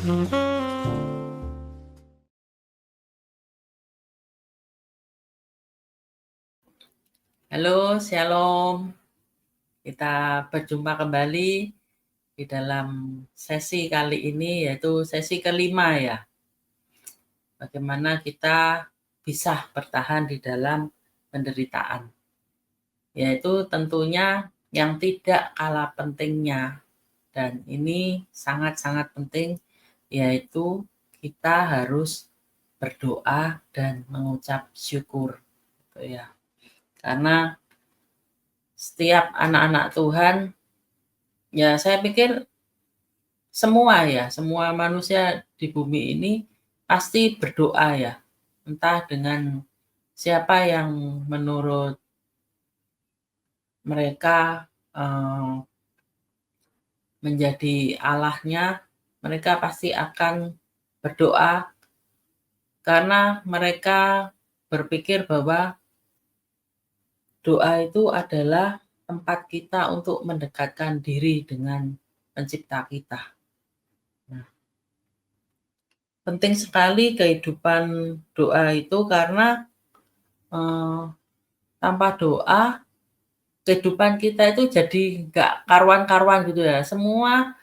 Halo, shalom. Kita berjumpa kembali di dalam sesi kali ini, yaitu sesi kelima ya. Bagaimana kita bisa bertahan di dalam penderitaan. Yaitu tentunya yang tidak kalah pentingnya. Dan ini sangat-sangat penting, yaitu kita harus berdoa dan mengucap syukur. Gitu ya. Karena setiap anak-anak Tuhan, ya saya pikir semua manusia di bumi ini pasti berdoa ya. Entah dengan siapa yang menurut mereka menjadi Allahnya, mereka pasti akan berdoa karena mereka berpikir bahwa doa itu adalah tempat kita untuk mendekatkan diri dengan pencipta kita. Nah, penting sekali kehidupan doa itu karena tanpa doa kehidupan kita itu jadi nggak karuan-karuan gitu ya. Semua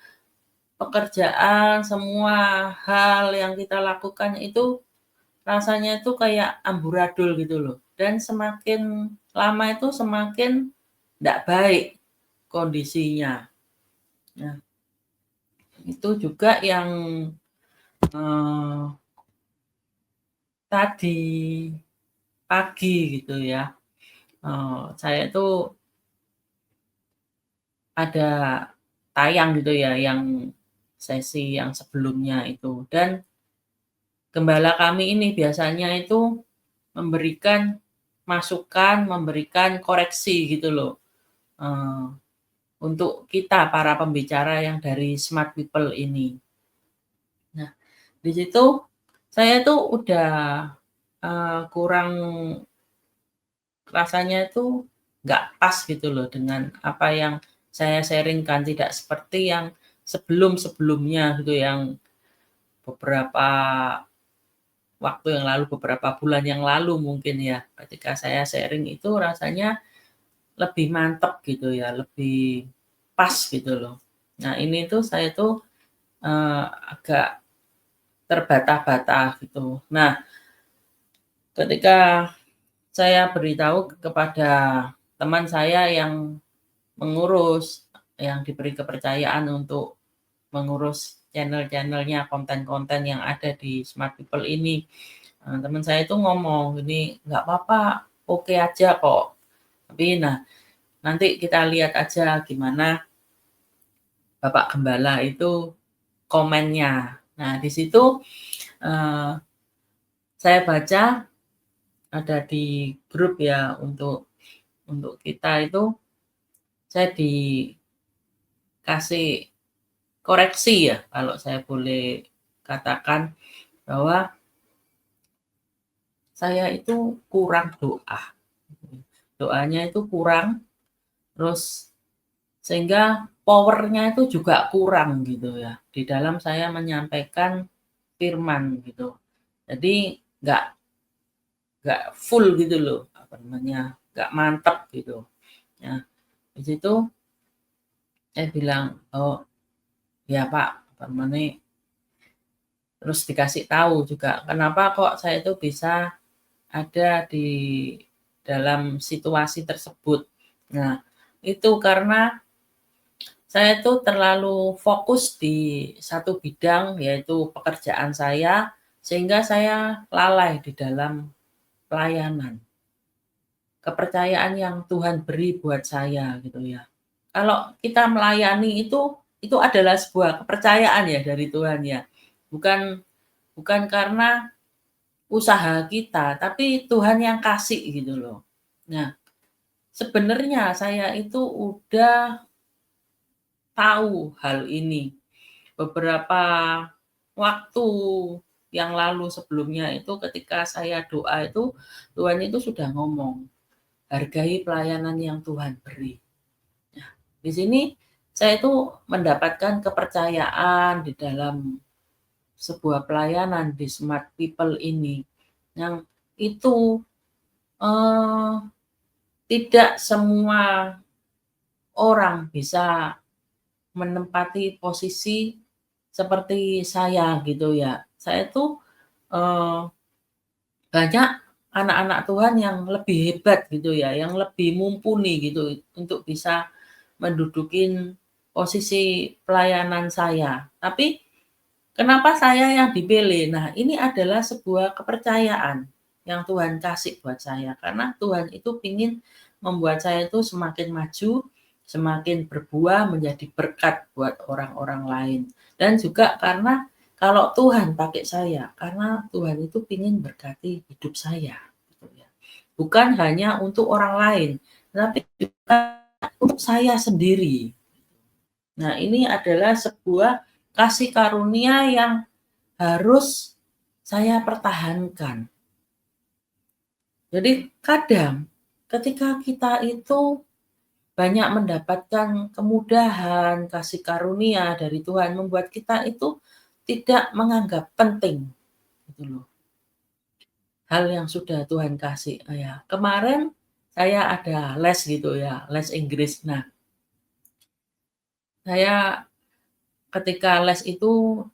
pekerjaan, semua hal yang kita lakukan itu rasanya itu kayak amburadul gitu loh. Dan semakin lama itu semakin nggak baik kondisinya. Nah, itu juga yang tadi pagi gitu ya. Saya itu ada tayang gitu ya yang sesi yang sebelumnya itu. Dan gembala kami ini biasanya itu memberikan masukan, memberikan koreksi gitu loh. Untuk kita para pembicara yang dari Smart People ini. Nah, di situ saya tuh udah kurang rasanya itu nggak pas gitu loh dengan apa yang saya sharing-kan, tidak seperti yang sebelum-sebelumnya gitu, yang beberapa waktu yang lalu, beberapa bulan yang lalu mungkin ya, ketika saya sharing itu rasanya lebih mantep gitu ya, lebih pas gitu loh. Nah ini tuh saya tuh, agak terbata-bata gitu. Nah, ketika saya beritahu kepada teman saya yang mengurus, yang diberi kepercayaan untuk mengurus channel-channel-nya, konten-konten yang ada di Smart People ini. Teman saya itu ngomong, "Ini nggak apa-apa, oke aja kok. Tapi nanti kita lihat aja gimana Bapak Gembala itu komennya." Nah, di situ, eee, saya baca ada di grup ya untuk kita itu, saya dikasih koreksi ya, kalau saya boleh katakan bahwa saya itu kurang doa. Doanya itu kurang, terus sehingga power-nya itu juga kurang gitu ya, di dalam saya menyampaikan firman gitu. Jadi nggak full gitu loh, apa namanya, nggak mantap gitu. Nah, di situ saya bilang, "Oh, ya Pak," apa namanya, terus dikasih tahu juga, kenapa kok saya itu bisa ada di dalam situasi tersebut. Nah, itu karena saya itu terlalu fokus di satu bidang, yaitu pekerjaan saya, sehingga saya lalai di dalam pelayanan. Kepercayaan yang Tuhan beri buat saya gitu ya. Kalau kita melayani itu adalah sebuah kepercayaan ya dari Tuhan ya. Bukan bukan karena usaha kita, tapi Tuhan yang kasih gitu loh. Nah, sebenarnya saya itu udah tahu hal ini. Beberapa waktu yang lalu sebelumnya itu ketika saya doa itu, Tuhan itu sudah ngomong, "Hargai pelayanan yang Tuhan beri." Nah, di sini saya itu mendapatkan kepercayaan di dalam sebuah pelayanan di Smart People ini, yang itu eh, tidak semua orang bisa menempati posisi seperti saya gitu ya. Saya tuh eh, banyak anak-anak Tuhan yang lebih hebat gitu ya, yang lebih mumpuni gitu untuk bisa mendudukin posisi pelayanan saya. Tapi kenapa saya yang dipilih? Nah, ini adalah sebuah kepercayaan yang Tuhan kasih buat saya. Karena Tuhan itu ingin membuat saya itu semakin maju, semakin berbuah, menjadi berkat buat orang-orang lain. Dan juga karena kalau Tuhan pakai saya, karena Tuhan itu ingin berkati hidup saya. Gitu ya. Bukan hanya untuk orang lain, tapi juga untuk saya sendiri. Nah, ini adalah sebuah kasih karunia yang harus saya pertahankan. Jadi kadang ketika kita itu banyak mendapatkan kemudahan, kasih karunia dari Tuhan, membuat kita itu tidak menganggap penting gitu loh, hal yang sudah Tuhan kasih. Ya, kemarin saya ada les gitu ya, les Inggris. Nah, saya ketika les itu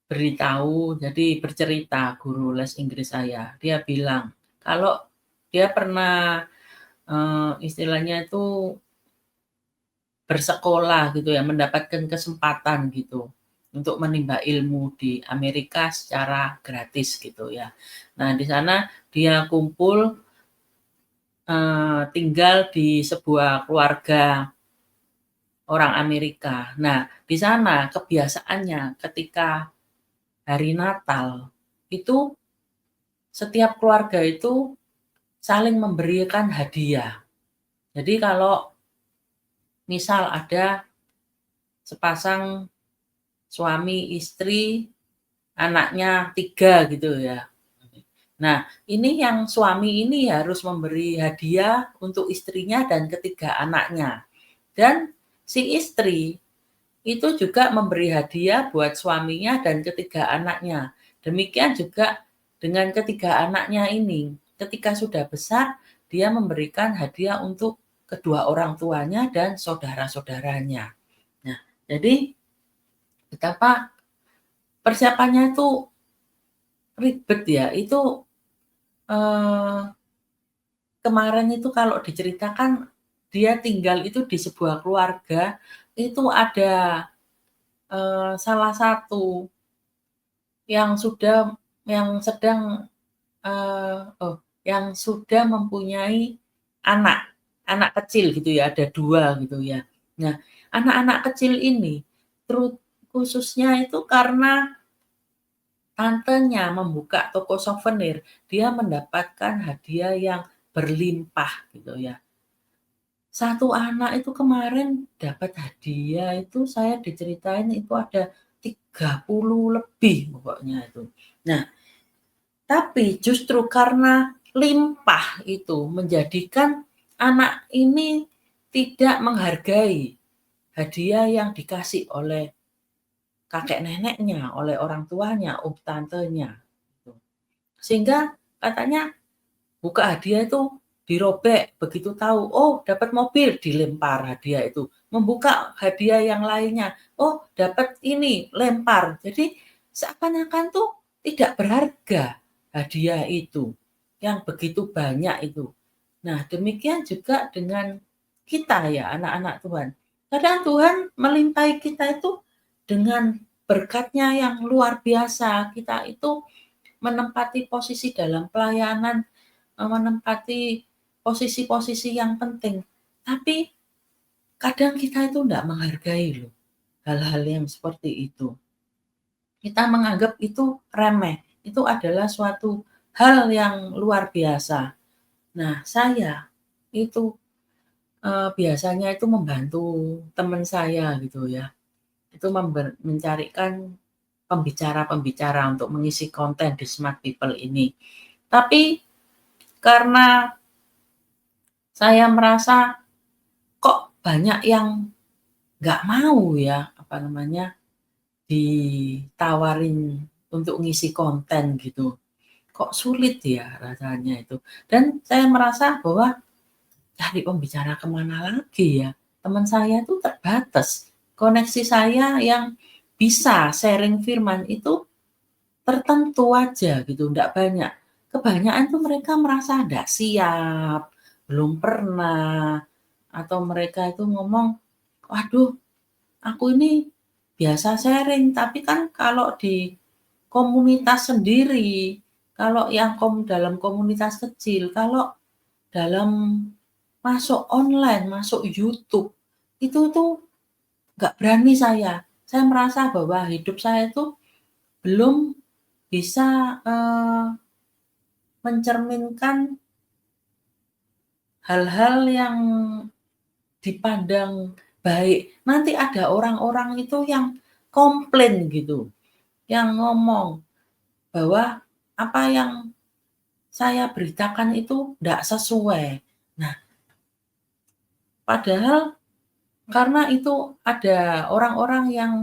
diberitahu, jadi bercerita guru les Inggris saya. Dia bilang, kalau dia pernah, istilahnya itu bersekolah gitu ya, mendapatkan kesempatan gitu, untuk menimba ilmu di Amerika secara gratis gitu ya. Nah, di sana dia kumpul, tinggal di sebuah keluarga orang Amerika. Nah, di sana kebiasaannya ketika hari Natal, itu setiap keluarga itu saling memberikan hadiah. Jadi kalau misal ada sepasang suami istri, anaknya 3 gitu ya. Nah, ini yang suami ini harus memberi hadiah untuk istrinya dan ketiga anaknya. Dan si istri itu juga memberi hadiah buat suaminya dan ketiga anaknya. Demikian juga dengan ketiga anaknya ini. Ketika sudah besar, dia memberikan hadiah untuk kedua orang tuanya dan saudara-saudaranya. Nah, jadi betapa persiapannya itu ribet ya. Itu eh, kemarin itu kalau diceritakan dia tinggal itu di sebuah keluarga, itu ada salah satu yang sudah yang sedang, yang sudah mempunyai anak, anak kecil gitu ya, ada 2 gitu ya. Nah, anak-anak kecil ini khususnya itu karena tantenya membuka toko souvenir, dia mendapatkan hadiah yang berlimpah gitu ya. Satu anak itu kemarin dapat hadiah itu saya diceritain itu ada 30 lebih pokoknya itu. Nah, tapi justru karena limpah itu menjadikan anak ini tidak menghargai hadiah yang dikasih oleh kakek neneknya, oleh orang tuanya, tantenya, gitu. Sehingga katanya buka hadiah itu dirobek, begitu tahu, oh dapat mobil, dilempar hadiah itu. Membuka hadiah yang lainnya, oh dapat ini, lempar. Jadi seakan-akan tuh tidak berharga hadiah itu, yang begitu banyak itu. Nah, demikian juga dengan kita ya, anak-anak Tuhan. Kadang Tuhan melimpahi kita itu dengan berkat-Nya yang luar biasa. Kita itu menempati posisi dalam pelayanan, menempati posisi-posisi yang penting. Tapi kadang kita itu tidak menghargai loh hal-hal yang seperti itu. Kita menganggap itu remeh. Itu adalah suatu hal yang luar biasa. Nah, saya itu biasanya itu membantu teman saya gitu ya. Itu mencarikan pembicara-pembicara untuk mengisi konten di Smart People ini. Tapi karena saya merasa kok banyak yang nggak mau ya, apa namanya, ditawarin untuk ngisi konten gitu, kok sulit ya rasanya itu. Dan saya merasa bahwa cari pembicara kemana lagi ya, teman saya itu terbatas. Koneksi saya yang bisa sharing firman itu tertentu aja gitu, ndak banyak. Kebanyakan tuh mereka merasa ndak siap, belum pernah, atau mereka itu ngomong, "Waduh, aku ini biasa sharing, tapi kan kalau di komunitas sendiri, kalau yang dalam komunitas kecil, kalau dalam masuk online, masuk YouTube, itu tuh nggak berani saya. Saya merasa bahwa hidup saya itu belum bisa, mencerminkan hal-hal yang dipandang baik. Nanti ada orang-orang itu yang komplain gitu, yang ngomong bahwa apa yang saya beritakan itu ndak sesuai. Nah, padahal karena itu ada orang-orang yang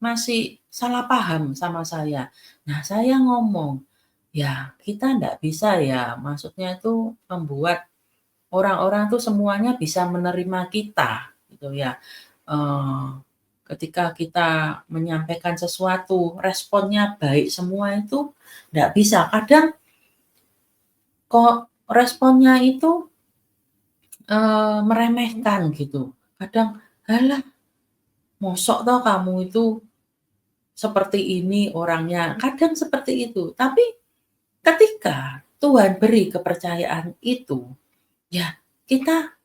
masih salah paham sama saya. Nah, saya ngomong, "Ya, kita ndak bisa ya, maksudnya itu membuat orang-orang tuh semuanya bisa menerima kita," gitu ya. Eee, ketika kita menyampaikan sesuatu, responnya baik semua itu ndak bisa. Kadang kok responnya itu, meremehkan gitu. Kadang, "Halah, mosok toh kamu itu seperti ini orangnya," kadang seperti itu. Tapi ketika Tuhan beri kepercayaan itu, ya kita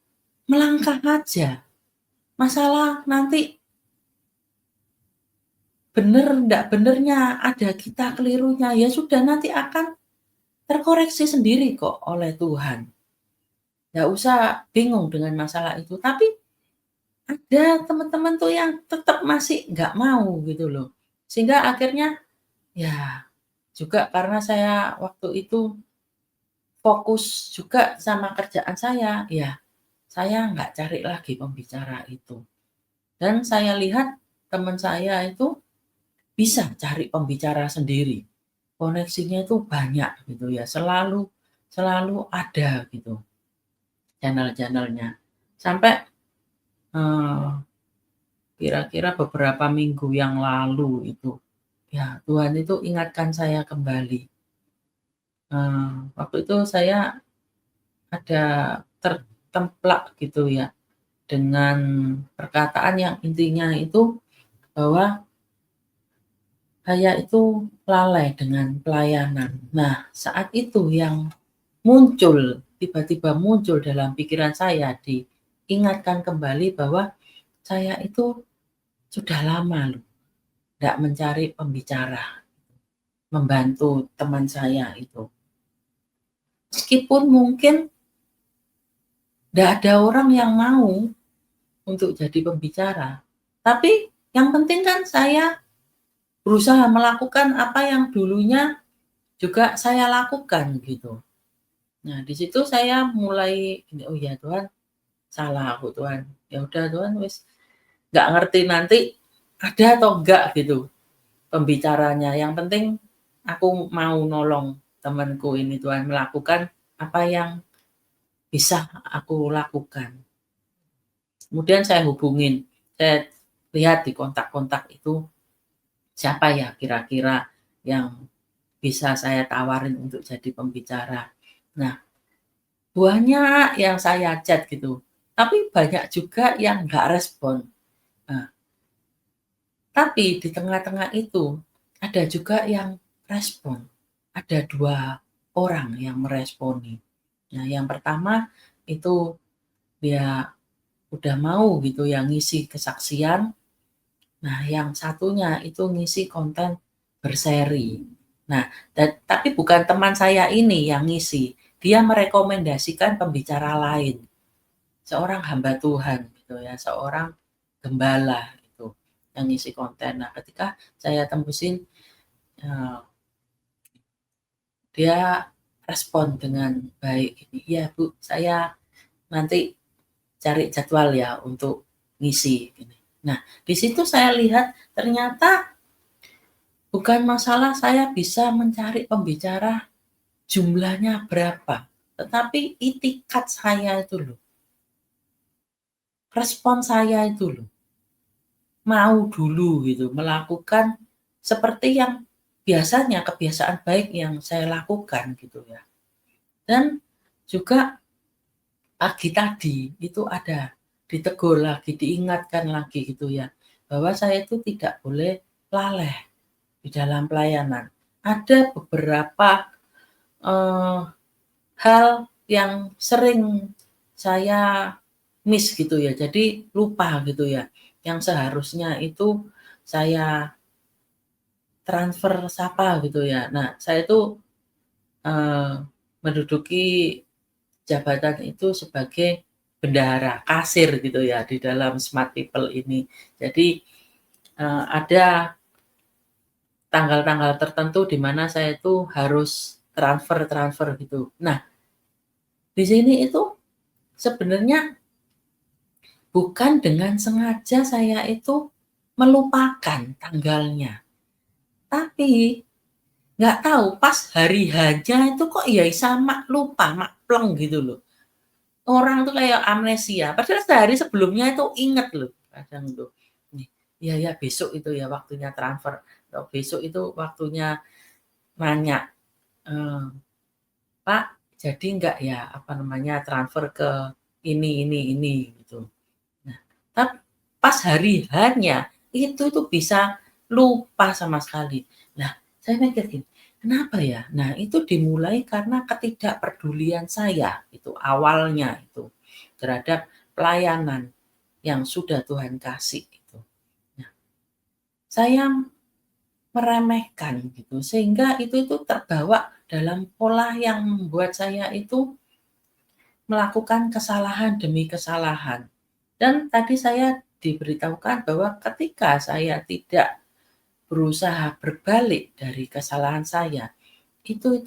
melangkah aja. Masalah nanti bener ndak benernya, ada kita kelirunya, ya sudah nanti akan terkoreksi sendiri kok oleh Tuhan. Nggak usah bingung dengan masalah itu. Tapi ada teman-teman tuh yang tetap masih nggak mau gitu loh. Sehingga akhirnya ya juga karena saya waktu itu fokus juga sama kerjaan saya, ya saya nggak cari lagi pembicara itu. Dan saya lihat teman saya itu bisa cari pembicara sendiri. Koneksinya itu banyak gitu ya, selalu selalu ada gitu channel-channel-nya. Sampai, eee, kira-kira beberapa minggu yang lalu itu, ya Tuhan itu ingatkan saya kembali. Waktu itu saya ada tertemplak gitu ya, dengan perkataan yang intinya itu bahwa saya itu lalai dengan pelayanan. Nah, saat itu yang muncul, tiba-tiba muncul dalam pikiran saya, diingatkan kembali bahwa saya itu sudah lama loh nggak mencari pembicara, membantu teman saya itu. Meskipun mungkin nggak ada orang yang mau untuk jadi pembicara, tapi yang penting kan saya berusaha melakukan apa yang dulunya juga saya lakukan gitu. Nah, di situ saya mulai, "Oh ya Tuhan, salah aku Tuhan. Ya udah Tuhan wis nggak ngerti nanti ada atau enggak gitu pembicaranya, yang penting aku mau nolong temanku ini Tuhan, melakukan apa yang bisa aku lakukan." Kemudian saya hubungin, saya lihat di kontak-kontak itu, siapa ya kira-kira yang bisa saya tawarin untuk jadi pembicara. Nah, banyak yang saya chat gitu, tapi banyak juga yang nggak respon. Nah, tapi di tengah-tengah itu ada juga yang respon. Ada 2 orang yang meresponi. Nah, yang pertama itu dia udah mau gitu ya ngisi kesaksian. Nah, yang satunya itu ngisi konten berseri. Nah, tapi bukan teman saya ini yang ngisi, dia merekomendasikan pembicara lain, seorang hamba Tuhan gitu ya, seorang gembala itu yang ngisi konten. Nah, ketika saya tembusin, eee, dia respon dengan baik gini, "Iya Bu, saya nanti cari jadwal ya untuk ngisi," gini. Nah, di situ saya lihat ternyata Bukan masalah saya bisa mencari pembicara jumlahnya berapa, tetapi itikat saya itu loh, respon saya itu loh, mau dulu gitu melakukan seperti yang biasanya kebiasaan baik yang saya lakukan gitu ya. Dan juga pagi tadi itu ada ditegur lagi, diingatkan lagi gitu ya, bahwa saya itu tidak boleh laleh di dalam pelayanan. Ada beberapa, eee, hal yang sering saya miss gitu ya, jadi lupa gitu ya, yang seharusnya itu saya transfer sapa gitu ya. Nah, saya itu, eee, menduduki jabatan itu sebagai bendahara, kasir gitu ya di dalam Smart People ini. Jadi, ada tanggal-tanggal tertentu di mana saya itu harus transfer-transfer gitu. Nah, di sini itu sebenarnya bukan dengan sengaja saya itu melupakan tanggalnya, tapi nggak tahu pas hari H-nya itu kok ya sama lupa, mak pleng gitu loh. Orang tuh kayak amnesia, padahal sehari sebelumnya itu inget loh kadang tuh. Nih, iya ya besok itu ya waktunya transfer, atau besok itu waktunya nanya, eee, "Pak, jadi nggak ya, apa namanya, transfer ke ini," gitu. Nah, pas hari H-nya, itu tuh bisa lupa sama sekali. Nah, saya mikir gini, kenapa ya? Nah, itu dimulai karena ketidakpedulian saya, itu awalnya itu, terhadap pelayanan yang sudah Tuhan kasih itu. Nah, saya meremehkan gitu, sehingga itu terbawa dalam pola yang membuat saya itu melakukan kesalahan demi kesalahan. Dan tadi saya diberitahukan bahwa ketika saya tidak berusaha berbalik dari kesalahan saya, itu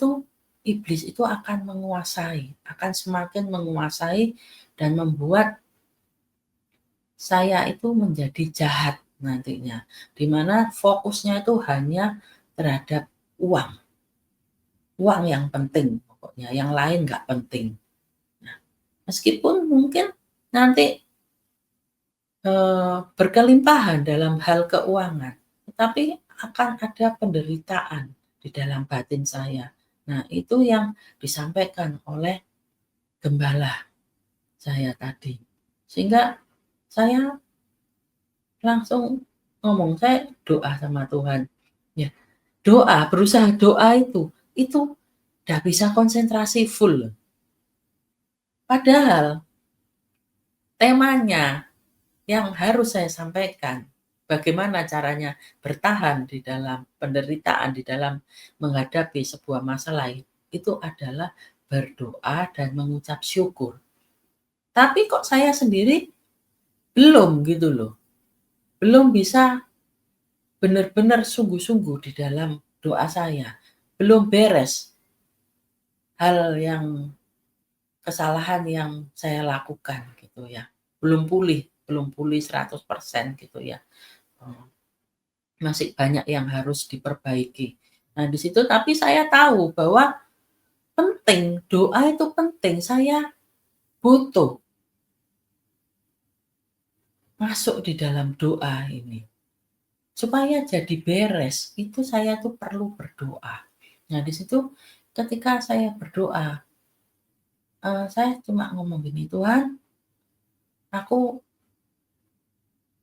iblis itu akan menguasai, akan semakin menguasai dan membuat saya itu menjadi jahat nantinya. Di mana fokusnya itu hanya terhadap uang, uang yang penting pokoknya, yang lain nggak penting. Nah, meskipun mungkin nanti berkelimpahan dalam hal keuangan, tetapi akan ada penderitaan di dalam batin saya. Nah, itu yang disampaikan oleh gembala saya tadi. Sehingga saya langsung ngomong, saya doa sama Tuhan. Ya, doa, berusaha doa itu nggak bisa konsentrasi full. Padahal temanya yang harus saya sampaikan, bagaimana caranya bertahan di dalam penderitaan, di dalam menghadapi sebuah masalah itu adalah berdoa dan mengucap syukur. Tapi kok saya sendiri belum gitu loh, belum bisa benar-benar sungguh-sungguh di dalam doa saya. Belum beres hal yang kesalahan yang saya lakukan gitu ya. Belum pulih 100% gitu ya. Eee Masih banyak yang harus diperbaiki. Nah, di situ tapi saya tahu bahwa penting, doa itu penting, saya butuh masuk di dalam doa ini. Supaya jadi beres, itu saya tuh perlu berdoa. Nah, di situ ketika saya berdoa, saya cuma ngomong gini, "Tuhan, aku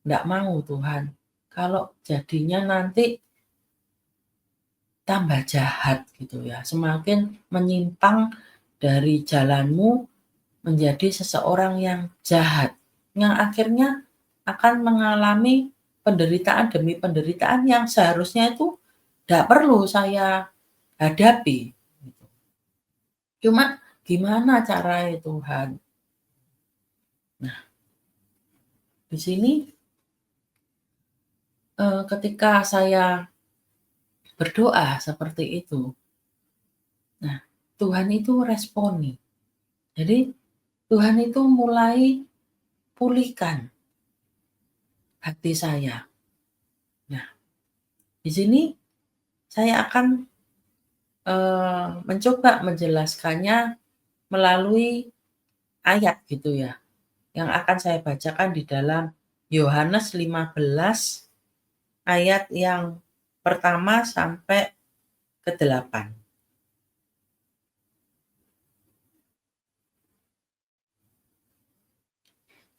nggak mau Tuhan, kalau jadinya nanti tambah jahat," gitu ya, semakin menyimpang dari jalan-Mu menjadi seseorang yang jahat, yang akhirnya akan mengalami penderitaan demi penderitaan yang seharusnya itu nggak perlu saya hadapi, gitu. Cuma gimana caranya Tuhan? Nah, di sini, ketika saya berdoa seperti itu, nah Tuhan itu responi. Jadi Tuhan itu mulai pulihkan hati saya. Nah, di sini saya akan, mencoba menjelaskannya melalui ayat gitu ya, yang akan saya bacakan di dalam Yohanes 15 ayat yang pertama sampai ke-8.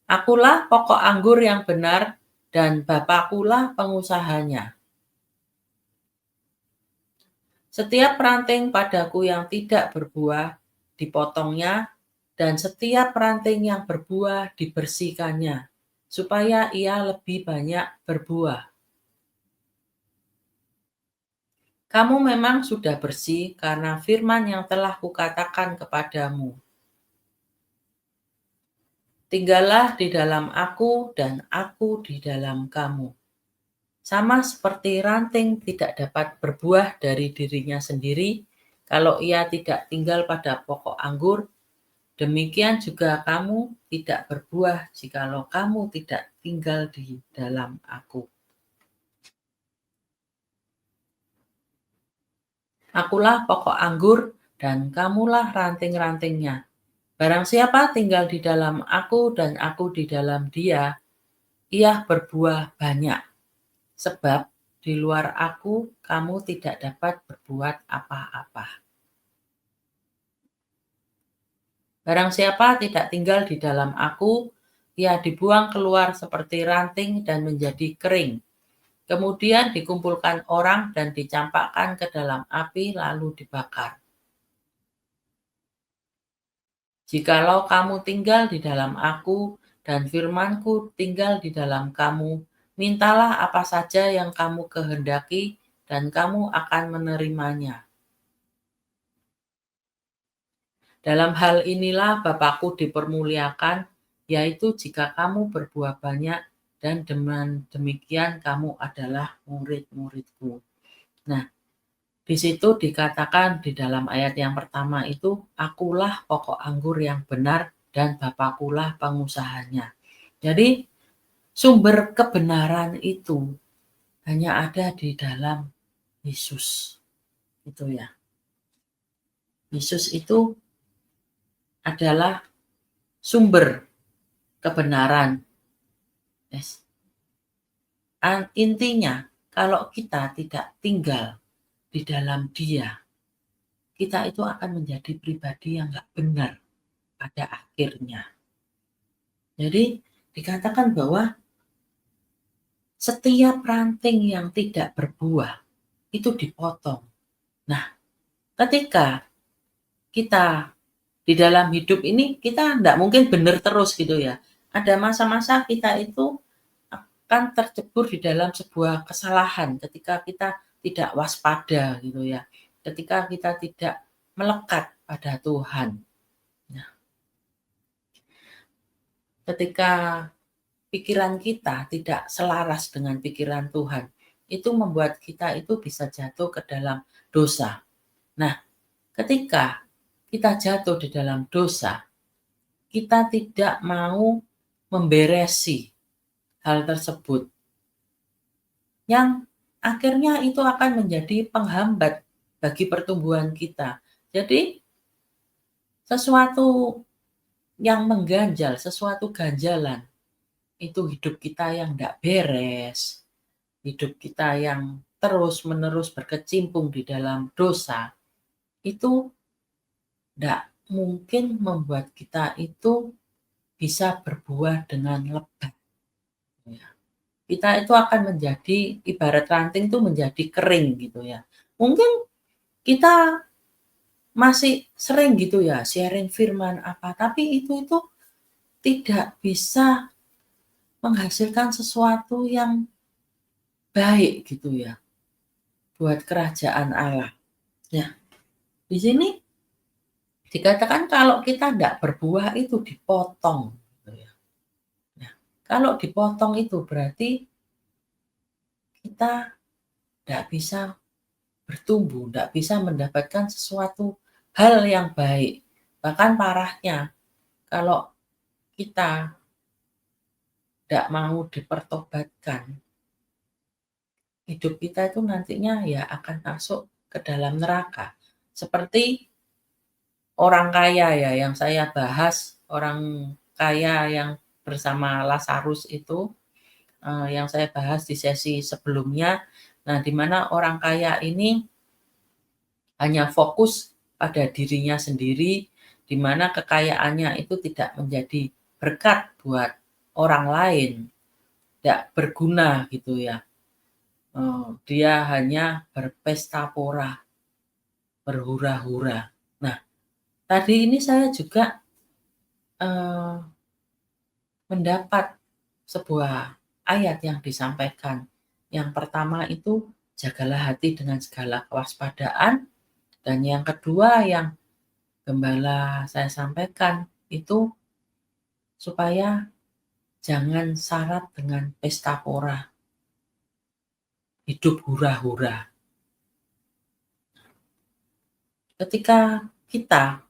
Akulah pokok anggur yang benar dan Bapakulah pengusahanya. Setiap ranting padaku yang tidak berbuah, dipotongnya, dan setiap ranting yang berbuah dibersihkannya, supaya ia lebih banyak berbuah. Kamu memang sudah bersih karena firman yang telah kukatakan kepadamu. Tinggallah di dalam aku dan aku di dalam kamu. Sama seperti ranting tidak dapat berbuah dari dirinya sendiri kalau ia tidak tinggal pada pokok anggur, demikian juga kamu tidak berbuah jikalau kamu tidak tinggal di dalam aku. Akulah pokok anggur dan kamulah ranting-rantingnya. Barang siapa tinggal di dalam aku dan aku di dalam dia, ia berbuah banyak. Sebab di luar aku kamu tidak dapat berbuat apa-apa. Barang siapa tidak tinggal di dalam aku, ia dibuang keluar seperti ranting dan menjadi kering. Kemudian dikumpulkan orang dan dicampakkan ke dalam api lalu dibakar. Jikalau kamu tinggal di dalam aku dan firmanku tinggal di dalam kamu, mintalah apa saja yang kamu kehendaki dan kamu akan menerimanya. Dalam hal inilah Bapakku dipermuliakan, yaitu jika kamu berbuah banyak dan dengan demikian kamu adalah murid-muridku. Nah, di situ dikatakan di dalam ayat yang pertama itu, akulah pokok anggur yang benar dan Bapakkulah pengusahanya. Jadi, sumber kebenaran itu hanya ada di dalam Yesus. Itu ya. Yesus itu adalah sumber kebenaran. Yes. Intinya, kalau kita tidak tinggal di dalam Dia, kita itu akan menjadi pribadi yang nggak benar pada akhirnya. Jadi, dikatakan bahwa setiap ranting yang tidak berbuah itu dipotong. Nah, ketika kita di dalam hidup ini, kita nggak mungkin benar terus gitu ya. Ada masa-masa kita itu akan tercebur di dalam sebuah kesalahan ketika kita tidak waspada gitu ya. Ketika kita tidak melekat pada Tuhan. Nah, ketika pikiran kita tidak selaras dengan pikiran Tuhan, itu membuat kita itu bisa jatuh ke dalam dosa. Nah, ketika kita jatuh di dalam dosa, kita tidak mau memberesi hal tersebut. Yang akhirnya itu akan menjadi penghambat bagi pertumbuhan kita. Jadi, sesuatu yang mengganjal, sesuatu ganjalan, itu hidup kita yang tidak beres, hidup kita yang terus-menerus berkecimpung di dalam dosa, itu tidak mungkin membuat kita itu bisa berbuah dengan lebat. Kita itu akan menjadi ibarat ranting itu menjadi kering gitu ya. Mungkin kita masih sering gitu ya sharing firman apa, tapi itu tidak bisa menghasilkan sesuatu yang baik gitu ya buat kerajaan Allah. Ya, di sini dikatakan kalau kita tidak berbuah itu dipotong. Gitu ya. Nah, kalau dipotong itu berarti kita tidak bisa bertumbuh, tidak bisa mendapatkan sesuatu hal yang baik. Bahkan parahnya, kalau kita tidak mau dipertobatkan, hidup kita itu nantinya ya akan masuk ke dalam neraka. Seperti orang kaya ya, yang saya bahas, orang kaya yang bersama Lazarus itu, yang saya bahas di sesi sebelumnya. Nah, di mana orang kaya ini hanya fokus pada dirinya sendiri, di mana kekayaannya itu tidak menjadi berkat buat orang lain, tidak berguna gitu ya. Dia hanya berpesta pora, berhura-hura. Nah, tadi ini saya juga eee, mendapat sebuah ayat yang disampaikan. Yang pertama itu, jagalah hati dengan segala kewaspadaan, dan yang kedua yang gembala saya sampaikan itu, supaya jangan syarat dengan pesta pora, hidup hura-hura. Ketika kita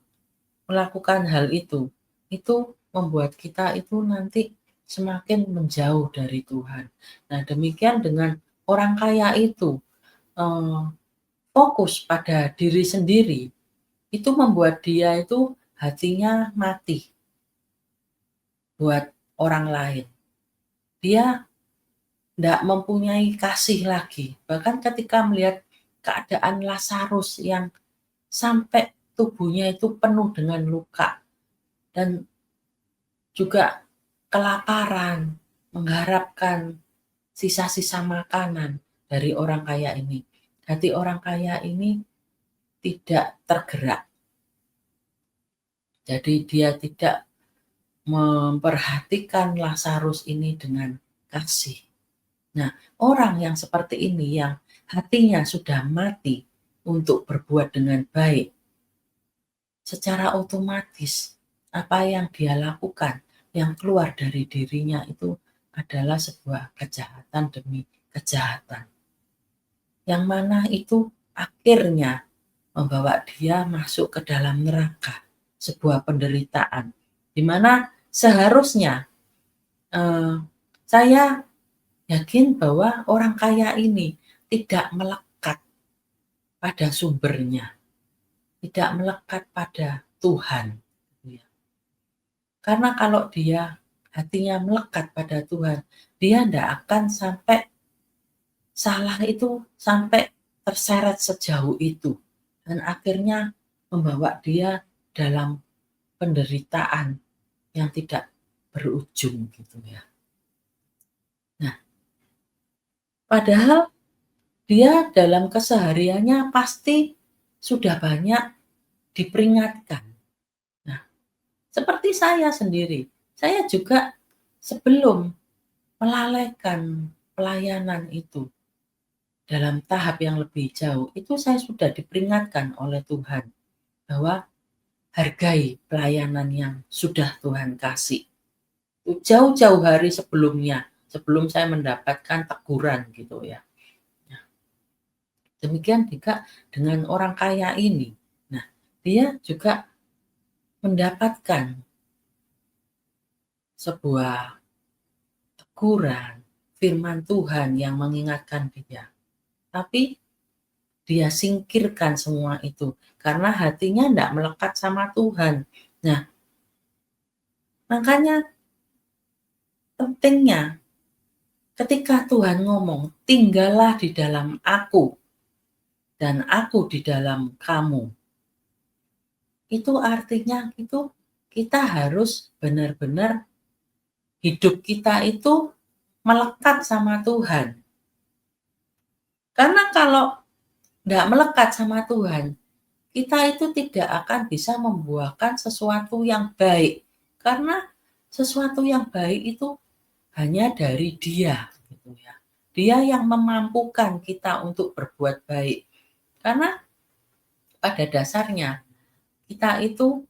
melakukan hal itu membuat kita itu nanti semakin menjauh dari Tuhan. Nah, demikian dengan orang kaya itu, fokus pada diri sendiri, itu membuat dia itu hatinya mati buat orang lain. Dia tidak mempunyai kasih lagi. Bahkan ketika melihat keadaan Lazarus yang sampai tubuhnya itu penuh dengan luka dan juga kelaparan, mengharapkan sisa-sisa makanan dari orang kaya ini. Hati orang kaya ini tidak tergerak. Jadi dia tidak memperhatikan Lazarus ini dengan kasih. Nah, orang yang seperti ini yang hatinya sudah mati untuk berbuat dengan baik, secara otomatis apa yang dia lakukan, yang keluar dari dirinya itu adalah sebuah kejahatan demi kejahatan. Yang mana itu akhirnya membawa dia masuk ke dalam neraka, sebuah penderitaan. Di mana seharusnya saya yakin bahwa orang kaya ini tidak melekat pada sumbernya, tidak melekat pada Tuhan. Karena kalau dia hatinya melekat pada Tuhan, dia tidak akan sampai salah itu sampai terseret sejauh itu. Dan akhirnya membawa dia dalam penderitaan yang tidak berujung gitu ya. Nah, padahal dia dalam kesehariannya pasti sudah banyak diperingatkan. Nah, seperti saya sendiri, saya juga sebelum melalaikan pelayanan itu dalam tahap yang lebih jauh, itu saya sudah diperingatkan oleh Tuhan bahwa hargai pelayanan yang sudah Tuhan kasih. Jauh-jauh hari sebelumnya, sebelum saya mendapatkan teguran gitu ya. Nah, demikian juga dengan orang kaya ini. Nah, dia juga mendapatkan sebuah teguran, firman Tuhan yang mengingatkan dia. Tapi dia singkirkan semua itu karena hatinya tidak melekat sama Tuhan. Nah, makanya pentingnya ketika Tuhan ngomong, tinggallah di dalam aku dan aku di dalam kamu. Itu artinya itu kita harus benar-benar hidup kita itu melekat sama Tuhan. Karena kalau tidak melekat sama Tuhan, kita itu tidak akan bisa membuahkan sesuatu yang baik. Karena sesuatu yang baik itu hanya dari Dia gitu ya. Dia yang memampukan kita untuk berbuat baik. Karena pada dasarnya kita itu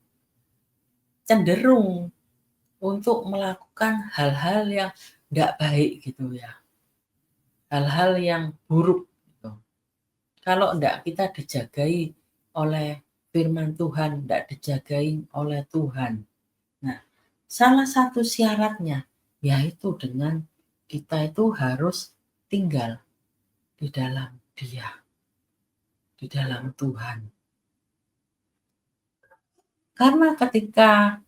cenderung untuk melakukan hal-hal yang tidak baik gitu ya. Hal-hal yang buruk gitu. Kalau tidak kita dijagai oleh firman Tuhan, tidak dijagai oleh Tuhan. Nah, salah satu syaratnya yaitu dengan kita itu harus tinggal di dalam Dia, di dalam Tuhan. Karena ketika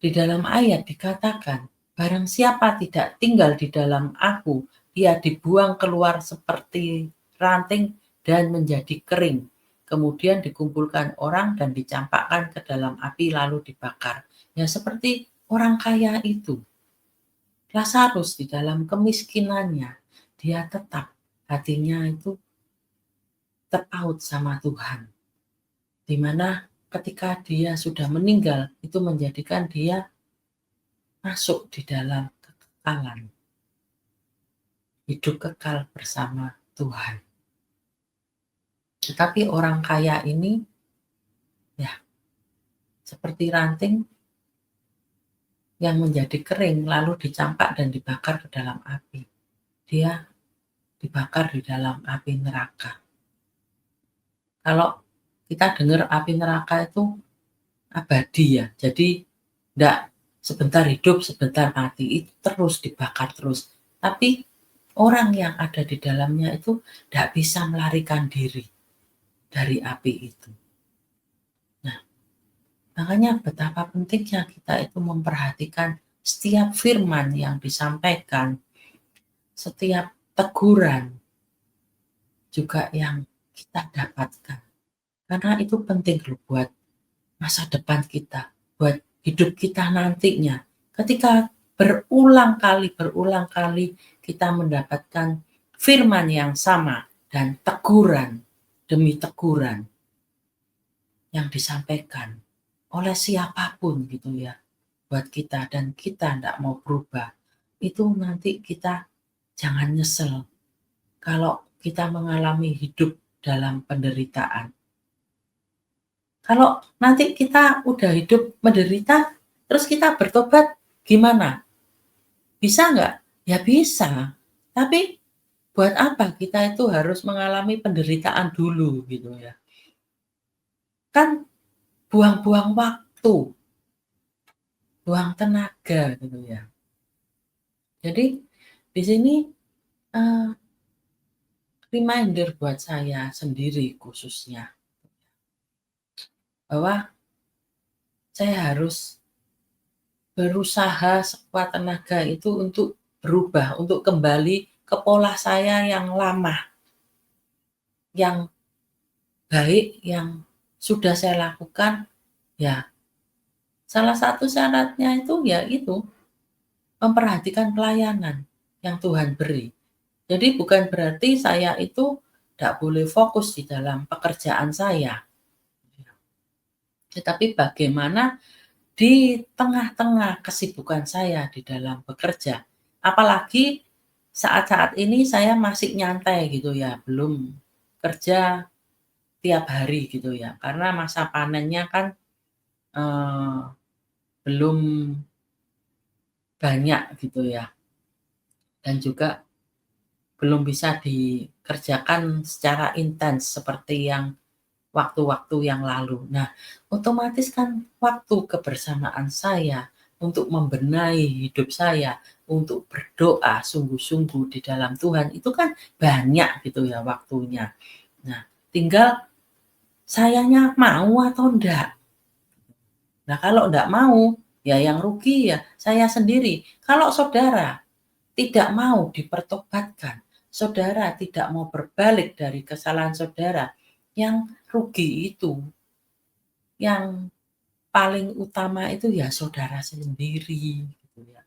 di dalam ayat dikatakan, barang siapa tidak tinggal di dalam aku, ia dibuang keluar seperti ranting dan menjadi kering. Kemudian dikumpulkan orang dan dicampakkan ke dalam api lalu dibakar. Ya seperti orang kaya itu. Lazarus di dalam kemiskinannya, dia tetap hatinya itu terpaut sama Tuhan. Di mana ketika dia sudah meninggal, itu menjadikan dia masuk di dalam kekekalan, hidup kekal bersama Tuhan. Tetapi orang kaya ini, ya, seperti ranting yang menjadi kering lalu dicampak dan dibakar ke dalam api. Dia dibakar di dalam api neraka. Kalau kita dengar api neraka itu abadi ya, jadi enggak sebentar hidup, sebentar mati, itu terus dibakar terus. Tapi orang yang ada di dalamnya itu enggak bisa melarikan diri dari api itu. Nah, makanya betapa pentingnya kita itu memperhatikan setiap firman yang disampaikan, setiap teguran juga yang kita dapatkan. Karena itu penting loh buat masa depan kita, buat hidup kita nantinya. Ketika berulang kali kita mendapatkan firman yang sama dan teguran demi teguran yang disampaikan oleh siapapun gitu ya buat kita dan kita tidak mau berubah, itu nanti kita jangan nyesel kalau kita mengalami hidup dalam penderitaan. Kalau nanti kita udah hidup menderita, terus kita bertobat gimana? Bisa nggak? Ya bisa, tapi buat apa kita itu harus mengalami penderitaan dulu gitu ya. Kan buang-buang waktu, buang tenaga gitu ya. Jadi di sini reminder buat saya sendiri khususnya bahwa saya harus berusaha sekuat tenaga itu untuk berubah, untuk kembali ke pola saya yang lama, yang baik, yang sudah saya lakukan. Ya, salah satu syaratnya itu ya itu memperhatikan pelayanan yang Tuhan beri. Jadi bukan berarti saya itu tidak boleh fokus di dalam pekerjaan saya. Tetapi bagaimana di tengah-tengah kesibukan saya di dalam bekerja, apalagi saat-saat ini saya masih nyantai gitu ya, belum kerja tiap hari gitu ya, karena masa panennya kan, eee, belum banyak gitu ya, dan juga belum bisa dikerjakan secara intens seperti yang waktu-waktu yang lalu. Nah, otomatis kan waktu kebersamaan saya untuk membenahi hidup saya, untuk berdoa sungguh-sungguh di dalam Tuhan itu kan banyak gitu ya waktunya. Nah, tinggal sayanya mau atau enggak. Nah, kalau enggak mau, ya yang rugi ya saya sendiri. Kalau saudara tidak mau dipertobatkan, saudara tidak mau berbalik dari kesalahan saudara, yang rugi itu, yang paling utama itu ya saudara sendiri gitu ya.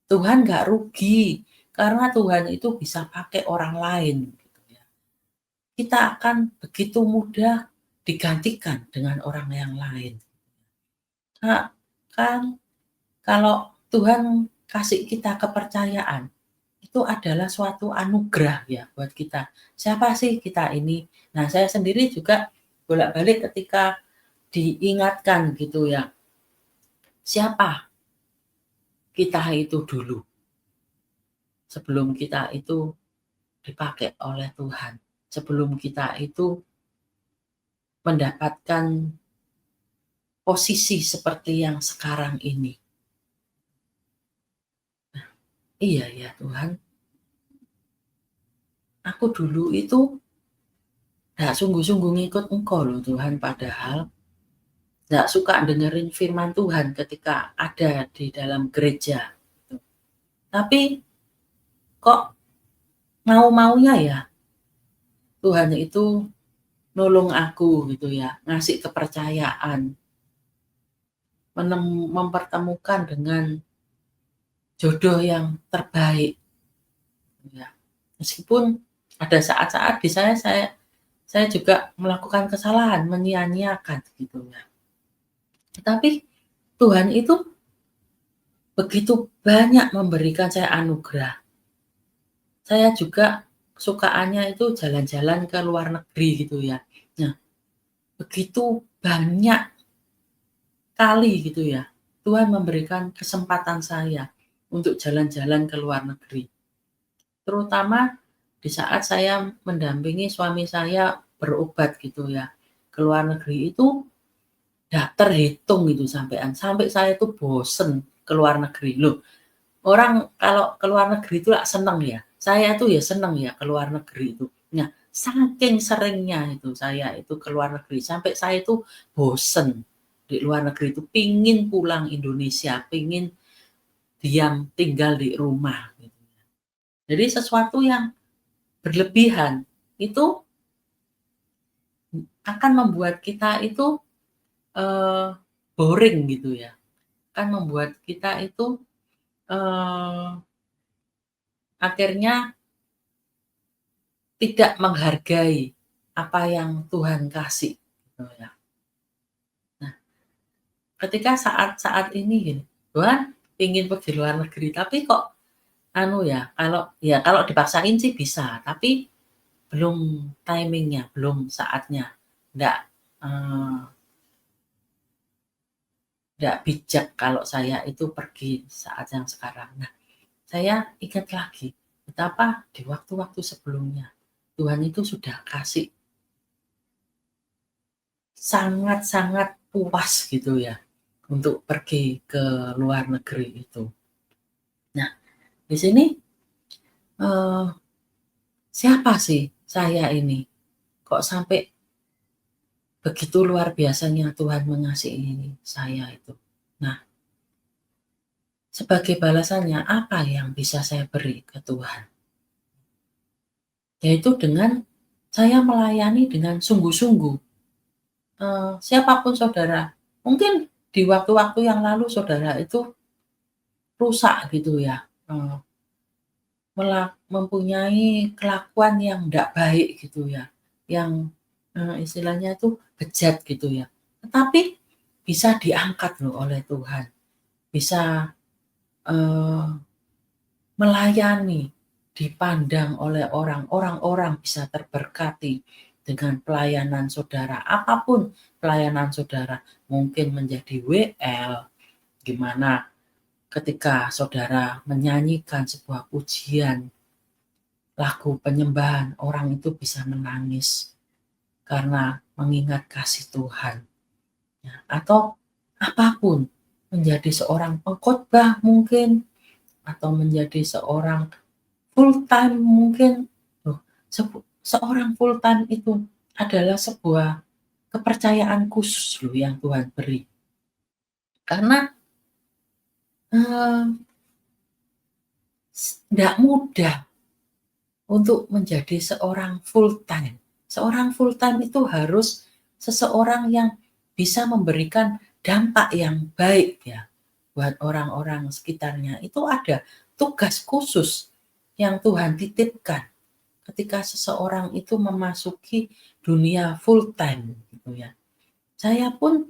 Tuhan nggak rugi, karena Tuhan itu bisa pakai orang lain gitu ya. Kita akan begitu mudah digantikan dengan orang yang lain. Nah, kan kalau Tuhan kasih kita kepercayaan, itu adalah suatu anugerah ya buat kita. Siapa sih kita ini? Nah, saya sendiri juga bolak-balik ketika diingatkan gitu ya, siapa kita itu dulu sebelum kita itu dipakai oleh Tuhan, sebelum kita itu mendapatkan posisi seperti yang sekarang ini. Iya ya Tuhan, aku dulu itu nggak sungguh-sungguh ngikut Engkau loh Tuhan, padahal nggak suka dengerin firman Tuhan ketika ada di dalam gereja. Tapi kok mau-maunya ya Tuhan itu nolong aku gitu ya, ngasih kepercayaan, mempertemukan dengan jodoh yang terbaik ya. Meskipun ada saat-saat di saya juga melakukan kesalahan, menyia-nyiakan gitu ya. Tapi Tuhan itu begitu banyak memberikan saya anugerah. Saya juga sukaannya itu jalan-jalan ke luar negeri gitu ya. Nah, begitu banyak kali gitu ya, Tuhan memberikan kesempatan saya untuk jalan-jalan ke luar negeri. Terutama di saat saya mendampingi suami saya berobat gitu ya, ke luar negeri itu nggak terhitung gitu sampai saya tuh bosen ke luar negeri. Loh, orang kalau ke luar negeri itu seneng ya, saya tuh ya seneng ya ke luar negeri itu. Nah, saking seringnya itu saya itu ke luar negeri, sampai saya itu bosen di luar negeri itu, pingin pulang Indonesia, pingin diam tinggal di rumah gitu. Jadi sesuatu yang berlebihan itu akan membuat kita itu, boring gitu ya, akan membuat kita itu, eee, akhirnya tidak menghargai apa yang Tuhan kasih gitu ya. Nah, ketika saat-saat ini gini, Tuhan ingin pergi luar negeri tapi kok anu ya, kalau dipaksain sih bisa, tapi belum timing-nya, belum saatnya, nggak, eee, nggak bijak kalau saya itu pergi saat yang sekarang. Nah, saya ingat lagi betapa di waktu-waktu sebelumnya Tuhan itu sudah kasih sangat-sangat puas gitu ya untuk pergi ke luar negeri itu. Nah, di sini, eee, siapa sih saya ini kok sampai begitu luar biasanya Tuhan mengasihi saya itu. Nah, sebagai balasannya apa yang bisa saya beri ke Tuhan? Yaitu dengan saya melayani dengan sungguh-sungguh. Siapapun saudara, mungkin di waktu-waktu yang lalu saudara itu rusak gitu ya, eee, mempunyai kelakuan yang nggak baik gitu ya, yang, istilahnya itu bejat gitu ya. Tetapi bisa diangkat loh oleh Tuhan, bisa, eee, melayani, dipandang oleh orang-orang bisa terberkati dengan pelayanan saudara, apapun pelayanan saudara, mungkin menjadi WL, gimana ketika saudara menyanyikan sebuah pujian, lagu penyembahan, orang itu bisa menangis karena mengingat kasih Tuhan, ya, atau apapun, menjadi seorang pengkhotbah mungkin, atau menjadi seorang full time mungkin. Loh, seorang full time itu adalah sebuah kepercayaan khusus loh yang Tuhan beri. Karena, eee, nggak mudah untuk menjadi seorang full time. Seorang full time itu harus seseorang yang bisa memberikan dampak yang baik ya buat orang-orang sekitarnya. Itu ada tugas khusus yang Tuhan titipkan ketika seseorang itu memasuki dunia full time gitu ya. Saya pun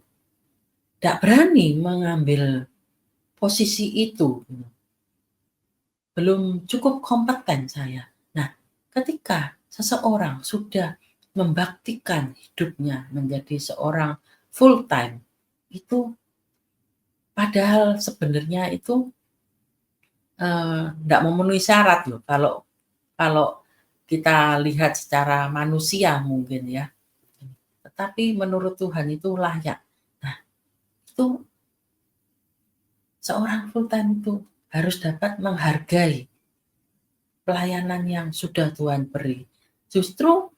tidak berani mengambil posisi itu, belum cukup kompeten saya. Nah, ketika seseorang sudah membaktikan hidupnya menjadi seorang full time, itu padahal sebenarnya itu, nggak memenuhi syarat loh kalau kalau kita lihat secara manusia mungkin ya, tetapi menurut Tuhan itu layak. Nah, itu seorang full time itu harus dapat menghargai pelayanan yang sudah Tuhan beri. Justru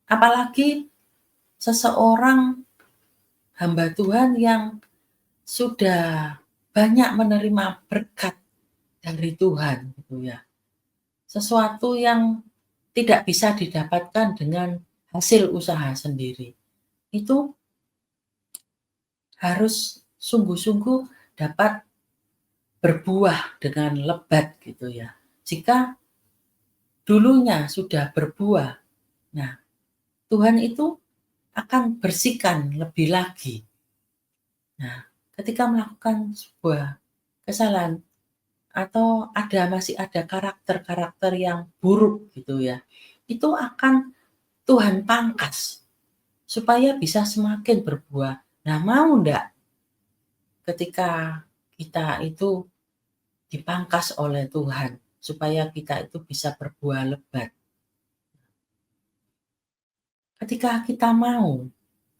apalagi seseorang hamba Tuhan yang sudah banyak menerima berkat dari Tuhan gitu ya. Sesuatu yang tidak bisa didapatkan dengan hasil usaha sendiri. Itu harus sungguh-sungguh dapat berbuah dengan lebat gitu ya. Jika dulunya sudah berbuah, nah Tuhan itu akan bersihkan lebih lagi. Nah, ketika melakukan sebuah kesalahan atau masih ada karakter-karakter yang buruk gitu ya, itu akan Tuhan pangkas supaya bisa semakin berbuah. Nah, mau enggak ketika kita itu dipangkas oleh Tuhan supaya kita itu bisa berbuah lebat? Ketika kita mau,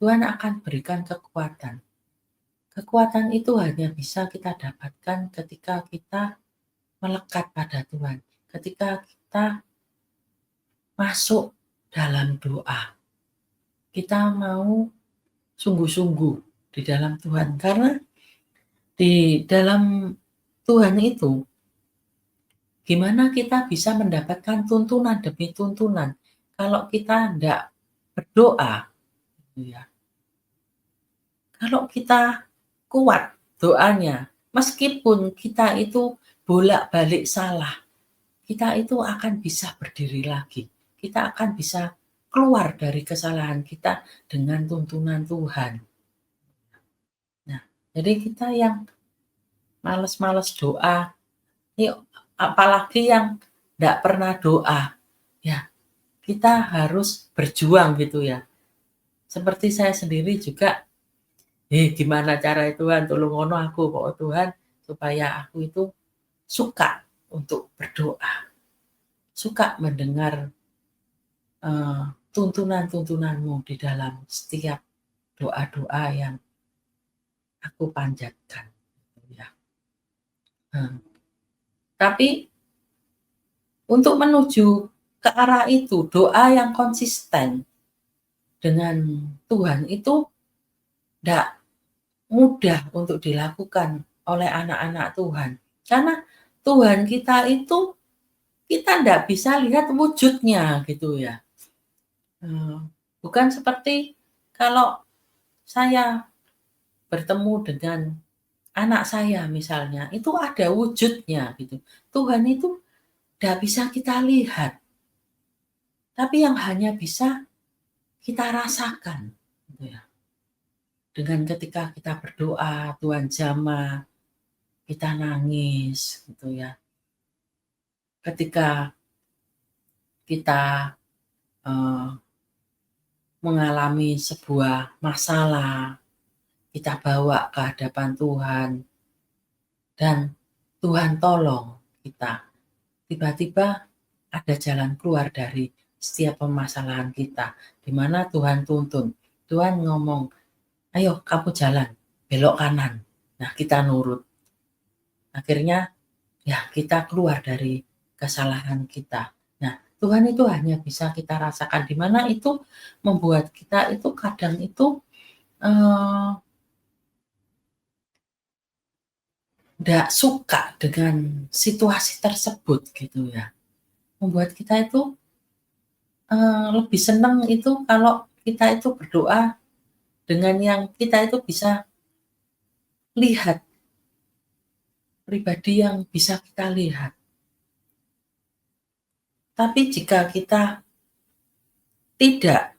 Tuhan akan berikan kekuatan. Kekuatan itu hanya bisa kita dapatkan ketika kita melekat pada Tuhan, ketika kita masuk dalam doa. Kita mau sungguh-sungguh di dalam Tuhan, karena di dalam Tuhan itu gimana kita bisa mendapatkan tuntunan demi tuntunan kalau kita tidak berdoa gitu ya. Kalau kita kuat doanya, meskipun kita itu bolak-balik salah, kita itu akan bisa berdiri lagi. Kita akan bisa keluar dari kesalahan kita dengan tuntunan Tuhan. Nah, jadi kita yang males-males doa, yuk, apalagi yang tidak pernah doa, ya kita harus berjuang gitu ya. Seperti saya sendiri juga, gimana cara Tuhan tolong ngono aku kok Tuhan, supaya aku itu suka untuk berdoa, suka mendengar tuntunan-tuntunanmu di dalam setiap doa-doa yang aku panjatkan. Ya. Tapi untuk menuju ke arah itu, doa yang konsisten dengan Tuhan itu tidak mudah untuk dilakukan oleh anak-anak Tuhan. Karena Tuhan kita itu kita tidak bisa lihat wujudnya gitu ya. Bukan seperti kalau saya bertemu dengan anak saya misalnya, itu ada wujudnya gitu. Tuhan itu tidak bisa kita lihat, tapi yang hanya bisa kita rasakan gitu ya. Dengan ketika kita berdoa, Tuhan jamah, kita nangis gitu ya. Ketika kita mengalami sebuah masalah, kita bawa ke hadapan Tuhan dan Tuhan tolong kita. Tiba-tiba ada jalan keluar dari setiap permasalahan kita, di mana Tuhan tuntun. Tuhan ngomong, ayo kamu jalan, belok kanan. Nah, kita nurut. Akhirnya ya kita keluar dari kesalahan kita. Nah, Tuhan itu hanya bisa kita rasakan, di mana itu membuat kita itu kadang itu tidak suka dengan situasi tersebut gitu ya. Membuat kita itu lebih senang itu kalau kita itu berdoa dengan yang kita itu bisa lihat, pribadi yang bisa kita lihat. Tapi jika kita tidak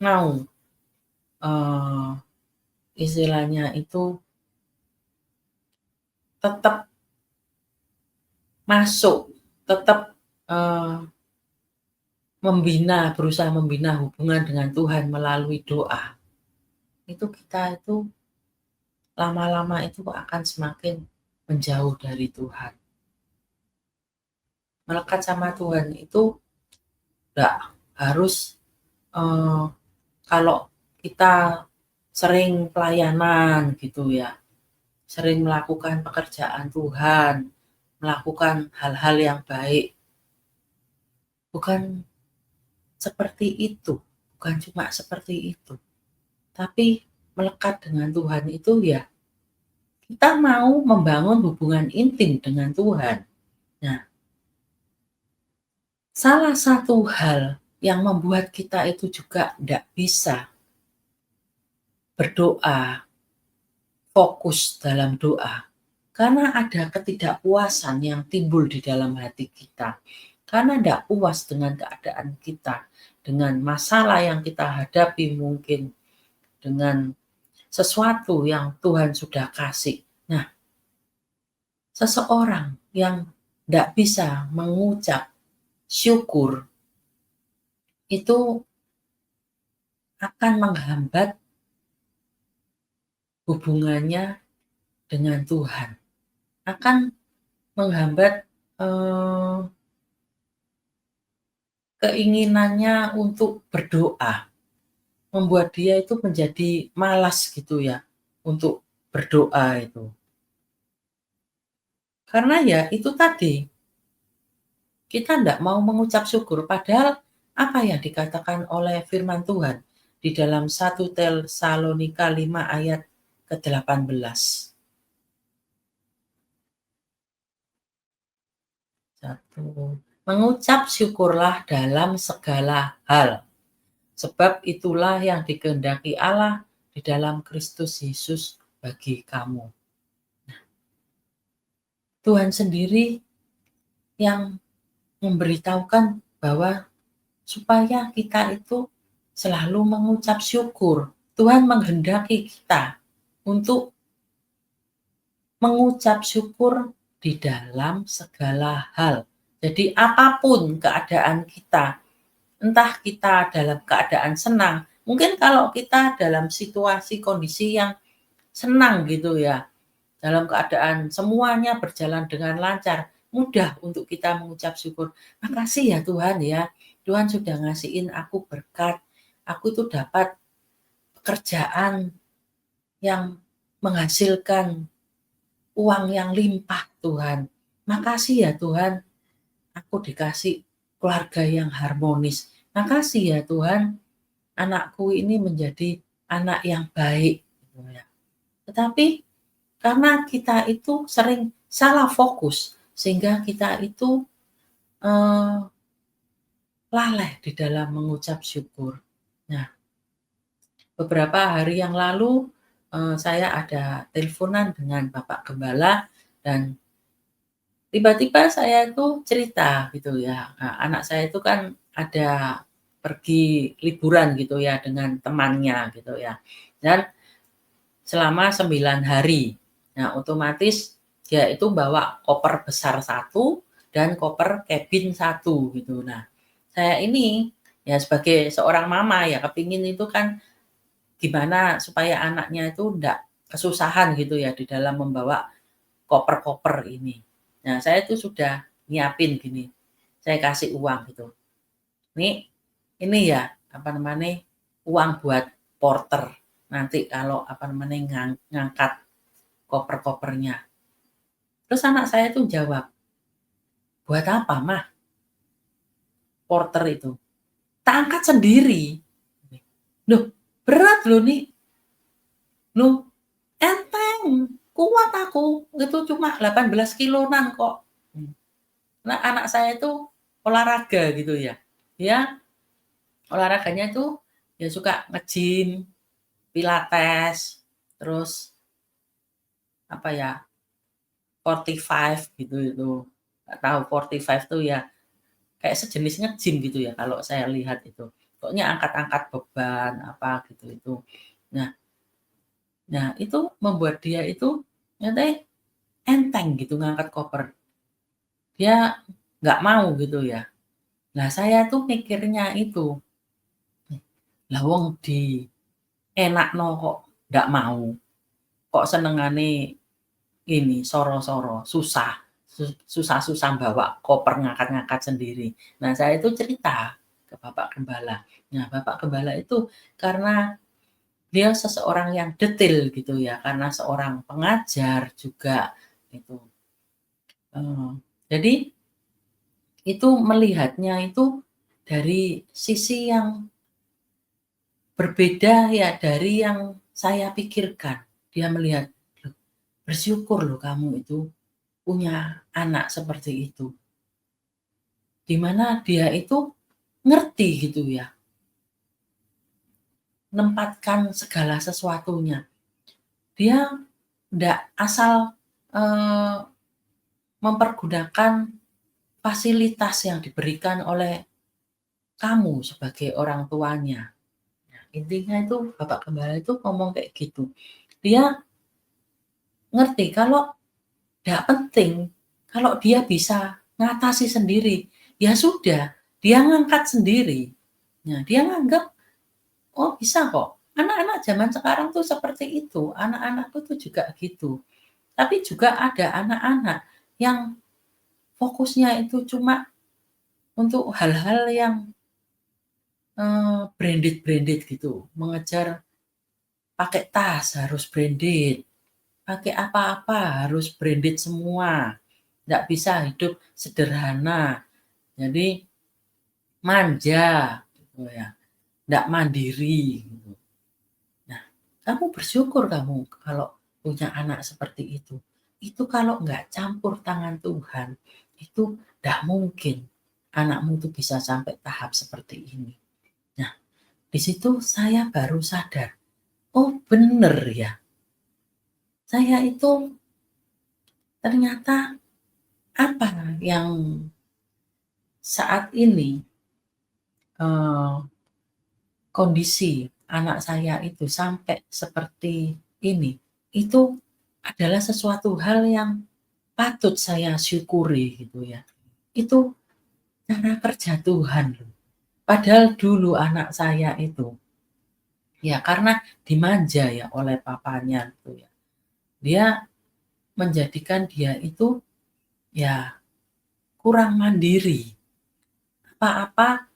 mau istilahnya itu tetap masuk, tetap berusaha membina hubungan dengan Tuhan melalui doa, itu kita itu lama-lama itu akan semakin menjauh dari Tuhan. Melekat sama Tuhan itu enggak harus kalau kita sering pelayanan gitu ya, sering melakukan pekerjaan Tuhan, melakukan hal-hal yang baik. Bukan seperti itu, bukan cuma seperti itu. Tapi melekat dengan Tuhan itu ya kita mau membangun hubungan intim dengan Tuhan. Nah, salah satu hal yang membuat kita itu juga tidak bisa berdoa, fokus dalam doa, karena ada ketidakpuasan yang timbul di dalam hati kita. Karena tidak puas dengan keadaan kita, dengan masalah yang kita hadapi mungkin, dengan sesuatu yang Tuhan sudah kasih. Nah, seseorang yang tidak bisa mengucap syukur itu akan menghambat hubungannya dengan Tuhan, akan menghambat keinginannya untuk berdoa, membuat dia itu menjadi malas gitu ya untuk berdoa itu. Karena ya itu tadi, kita tidak mau mengucap syukur, padahal apa yang dikatakan oleh firman Tuhan di dalam 1 Tesalonika 5 ayat ke-18. 1. Mengucap syukurlah dalam segala hal, sebab itulah yang dikehendaki Allah di dalam Kristus Yesus bagi kamu. Tuhan sendiri yang memberitahukan bahwa supaya kita itu selalu mengucap syukur. Tuhan menghendaki kita untuk mengucap syukur di dalam segala hal. Jadi apapun keadaan kita, entah kita dalam keadaan senang, mungkin kalau kita dalam situasi kondisi yang senang gitu ya, dalam keadaan semuanya berjalan dengan lancar, mudah untuk kita mengucap syukur. Makasih ya Tuhan ya, Tuhan sudah ngasihin aku berkat, aku tuh dapat pekerjaan yang menghasilkan uang yang limpah Tuhan. Makasih ya Tuhan, aku dikasih keluarga yang harmonis. Makasih ya Tuhan, anakku ini menjadi anak yang baik. Tetapi karena kita itu sering salah fokus, sehingga kita itu lalai di dalam mengucap syukur. Nah, beberapa hari yang lalu saya ada teleponan dengan Bapak Gembala dan tiba-tiba saya itu cerita gitu ya. Nah, anak saya itu kan ada pergi liburan gitu ya dengan temannya gitu ya. Dan selama 9 hari. Nah, otomatis dia itu bawa koper besar 1 dan koper cabin 1 gitu. Nah, saya ini ya sebagai seorang mama ya kepingin itu kan gimana supaya anaknya itu enggak kesusahan gitu ya di dalam membawa koper-koper ini. Nah, saya itu sudah nyiapin gini, saya kasih uang gitu. Ini ya, apa namanya, uang buat porter. Nanti kalau apa namanya, ngangkat koper-kopernya. Terus anak saya tuh jawab, "Buat apa, Mah, porter itu? Tak angkat sendiri." Loh, berat loh nih. Loh, enteng, kuat aku. Itu cuma 18 kilonan kok. Nah, anak saya itu olahraga gitu ya. Dia olahraganya itu ya suka nge-gym, pilates, terus apa ya, 45 gitu itu. Nggak tahu 45 tuh ya kayak sejenis nge-gym gitu ya kalau saya lihat itu. Pokoknya angkat-angkat beban apa gitu itu. Nah nah itu membuat dia itu nyatanya enteng gitu ngangkat koper. Dia nggak mau gitu ya. Nah saya tuh mikirnya itu, lah wong dienakno kok nggak mau, kok senengane ini soro-soro, susah-susah bawa koper ngangkat-ngangkat sendiri. Nah, saya itu cerita ke Bapak Gembala. Nah, Bapak Gembala itu karena dia seseorang yang detail gitu ya, karena seorang pengajar juga itu. Eee, jadi itu melihatnya itu dari sisi yang berbeda ya dari yang saya pikirkan. Dia melihat, "Loh, bersyukur loh kamu itu punya anak seperti itu." Di mana dia itu ngerti gitu ya, menempatkan segala sesuatunya. Dia ndak asal, eee, mempergunakan fasilitas yang diberikan oleh kamu sebagai orang tuanya. Nah, intinya itu Bapak Gembala itu ngomong kayak gitu. Dia ngerti kalau ndak penting, kalau dia bisa ngatasi sendiri, ya sudah, dia ngangkat sendiri. Nah, dia nganggap, "Oh bisa kok." Anak-anak zaman sekarang tuh seperti itu, anak-anakku tuh juga gitu. Tapi juga ada anak-anak yang fokusnya itu cuma untuk hal-hal yang, branded-branded gitu, mengejar pakai tas harus branded, pakai apa-apa harus branded semua, nggak bisa hidup sederhana. Jadi manja gitu ya, nggak mandiri gitu. Nah, kamu bersyukur kamu kalau punya anak seperti itu. Itu kalau nggak campur tangan Tuhan, itu nggak mungkin anakmu tuh bisa sampai tahap seperti ini. Nah, di situ saya baru sadar, oh bener ya, saya itu ternyata apa yang saat ini, eee, kondisi anak saya itu sampai seperti ini, itu adalah sesuatu hal yang patut saya syukuri gitu ya. Itu cara kerja Tuhan loh. Padahal dulu anak saya itu, ya karena dimanja ya oleh papanya gitu ya. Dia menjadikan dia itu ya kurang mandiri. Apa-apa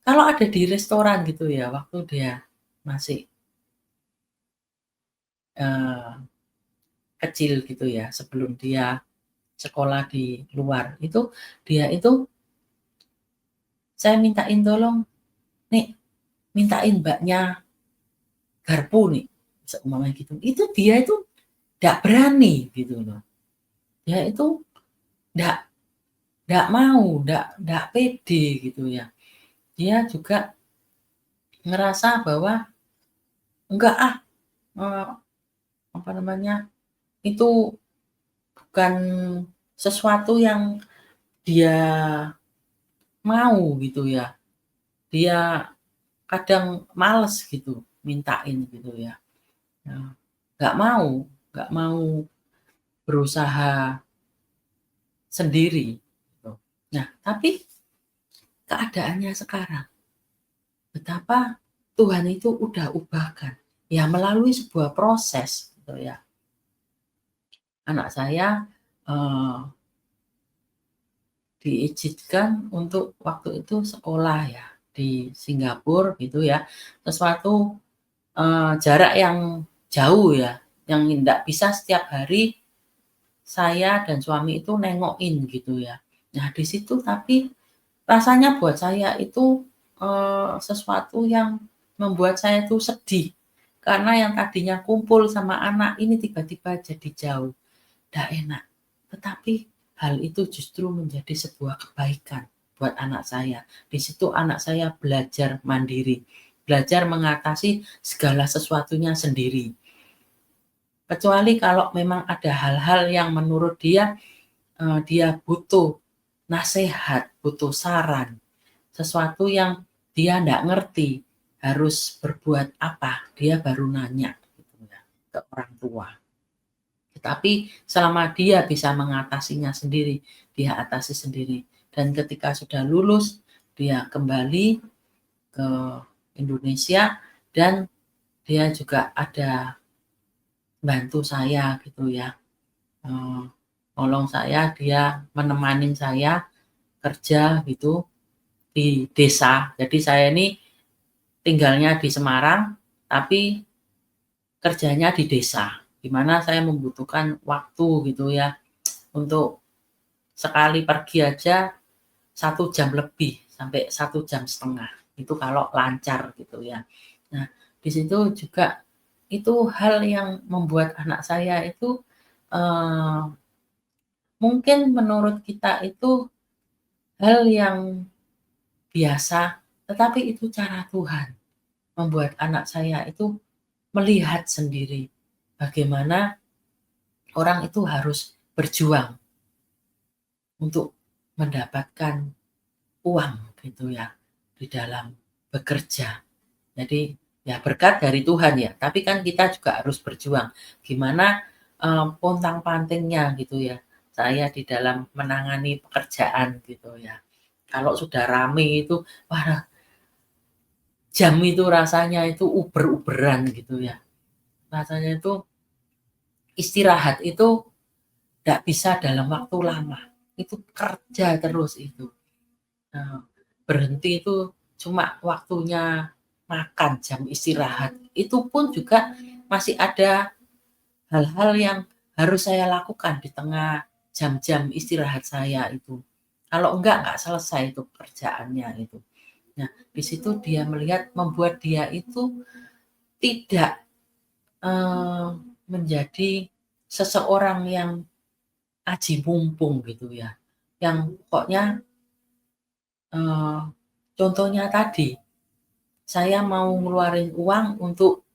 kalau ada di restoran gitu ya waktu dia masih, eee, kecil gitu ya sebelum dia sekolah di luar, itu dia itu saya mintain tolong, "Nik, mintain Mbaknya garpu nih," seumpamanya gitu. Itu dia itu nggak berani gitu loh. Dia itu nggak nggak mau, nggak pede gitu ya. Dia juga ngerasa bahwa, "Enggak ah, eee, apa namanya, itu bukan sesuatu yang dia mau," gitu ya. Dia kadang males gitu mintain gitu ya. Nah, nggak mau berusaha sendiri gitu. Nah, tapi keadaannya sekarang, betapa Tuhan itu udah ubahkan, ya melalui sebuah proses gitu ya. Anak saya, eee, diizinkan untuk waktu itu sekolah ya di Singapura gitu ya, sesuatu, jarak yang jauh ya, yang ndak bisa setiap hari saya dan suami itu nengokin gitu ya. Nah di situ tapi rasanya buat saya itu, sesuatu yang membuat saya itu sedih, karena yang tadinya kumpul sama anak ini tiba-tiba jadi jauh, ndak enak. Tetapi hal itu justru menjadi sebuah kebaikan buat anak saya. Di situ anak saya belajar mandiri, belajar mengatasi segala sesuatunya sendiri. Kecuali kalau memang ada hal-hal yang menurut dia, dia butuh nasehat, butuh saran, sesuatu yang dia ndak ngerti harus berbuat apa, dia baru nanya gitu ya ke orang tua. Tetapi selama dia bisa mengatasinya sendiri, dia atasi sendiri. Dan ketika sudah lulus, dia kembali ke Indonesia dan dia juga ada bantu saya gitu ya, eee, nolong saya, dia menemanin saya kerja gitu di desa. Jadi saya ini tinggalnya di Semarang, tapi kerjanya di desa, di mana saya membutuhkan waktu gitu ya untuk sekali pergi aja 1 jam lebih sampai 1,5 jam, itu kalau lancar gitu ya. Nah, di situ juga itu hal yang membuat anak saya itu, eee, mungkin menurut kita itu hal yang biasa, tetapi itu cara Tuhan membuat anak saya itu melihat sendiri bagaimana orang itu harus berjuang untuk mendapatkan uang gitu ya, di dalam bekerja. Jadi, ya berkat dari Tuhan ya, tapi kan kita juga harus berjuang. Gimana, pontang-pantingnya gitu ya, saya di dalam menangani pekerjaan gitu ya. Kalau sudah rame itu, wah jam itu rasanya itu uber-uberan gitu ya. Rasanya itu istirahat itu nggak bisa dalam waktu lama, itu kerja terus itu. Nah, berhenti itu cuma waktunya makan, jam istirahat. Itu pun juga masih ada hal-hal yang harus saya lakukan di tengah jam-jam istirahat saya itu. Kalau enggak selesai itu pekerjaannya itu. Nah, di situ dia melihat membuat dia itu tidak, eee, menjadi seseorang yang aji mumpung gitu ya, yang pokoknya, eee, contohnya tadi, saya mau ngeluarin uang untuk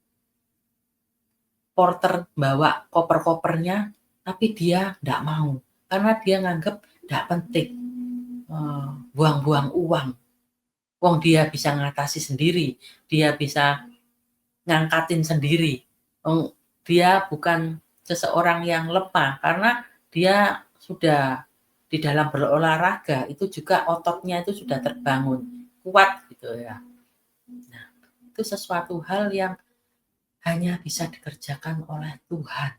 porter bawa koper-kopernya, tapi dia nggak mau, karena dia nganggep nggak penting, buang-buang uang. Wong dia bisa ngatasi sendiri, dia bisa ngangkatin sendiri. Wong dia bukan seseorang yang lemah, karena dia sudah di dalam berolahraga itu juga ototnya itu sudah terbangun, kuat gitu ya. Nah, itu sesuatu hal yang hanya bisa dikerjakan oleh Tuhan.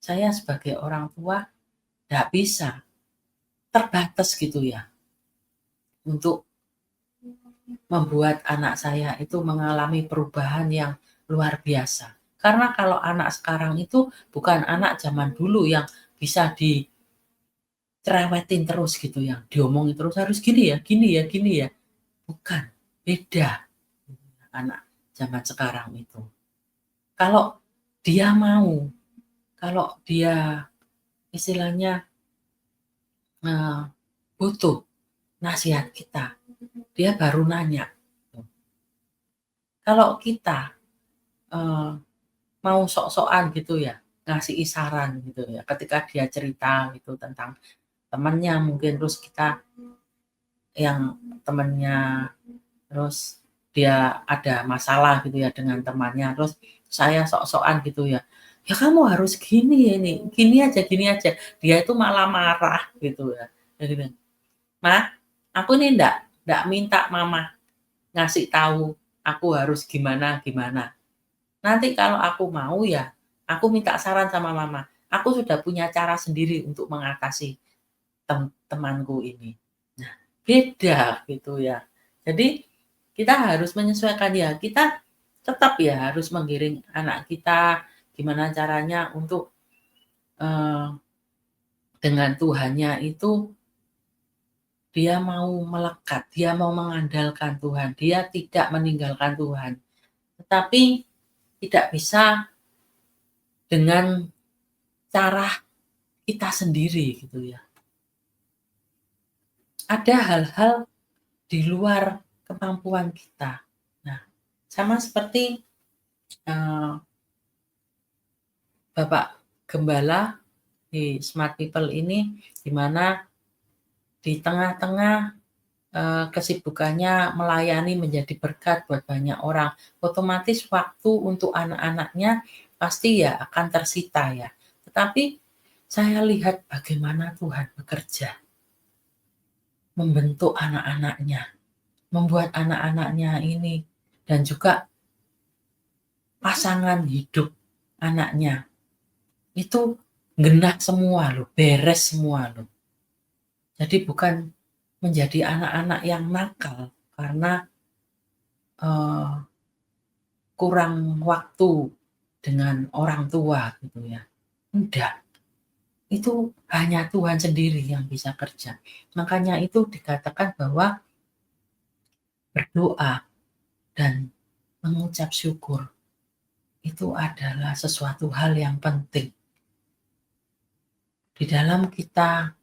Saya sebagai orang tua nggak bisa, terbatas gitu ya, untuk membuat anak saya itu mengalami perubahan yang luar biasa. Karena kalau anak sekarang itu bukan anak zaman dulu yang bisa dicerewetin terus gitu ya, diomongin terus, "Harus gini ya gini ya gini ya." Bukan, beda anak zaman sekarang itu. Kalau dia mau, kalau dia istilahnya, eee, butuh nasihat kita, dia baru nanya. Kalau kita, eee, mau sok-sokan gitu ya, ngasih saran gitu ya, ketika dia cerita gitu tentang temennya mungkin, terus kita yang temennya, terus dia ada masalah gitu ya dengan temannya, terus saya sok-sokan gitu ya, "Ya kamu harus gini ini, gini aja." Dia itu malah marah gitu ya, dia bilang, "Ma, aku nih ndak minta mama ngasih tahu aku harus gimana gimana. Nanti kalau aku mau ya, aku minta saran sama mama. Aku sudah punya cara sendiri untuk mengatasi temanku ini." Nah, beda gitu ya. Jadi kita harus menyesuaikan ya, kita tetap ya harus menggiring anak kita gimana caranya untuk, eee, dengan Tuhannya itu dia mau melekat, dia mau mengandalkan Tuhan, dia tidak meninggalkan Tuhan. Tetapi tidak bisa dengan cara kita sendiri gitu ya. Ada hal-hal di luar kemampuan kita. Nah, sama seperti, eee, Bapak Gembala di Smart People ini, di mana di tengah-tengah, kesibukannya melayani menjadi berkat buat banyak orang, otomatis waktu untuk anak-anaknya pasti ya akan tersita ya. Tetapi saya lihat bagaimana Tuhan bekerja, membentuk anak-anaknya, membuat anak-anaknya ini dan juga pasangan hidup anaknya, itu ngena semua loh, beres semua loh. Jadi bukan menjadi anak-anak yang nakal karena, eee, kurang waktu dengan orang tua gitu ya, enggak. itu hanya Tuhan sendiri yang bisa kerja. Makanya itu dikatakan bahwa berdoa dan mengucap syukur itu adalah sesuatu hal yang penting di dalam kita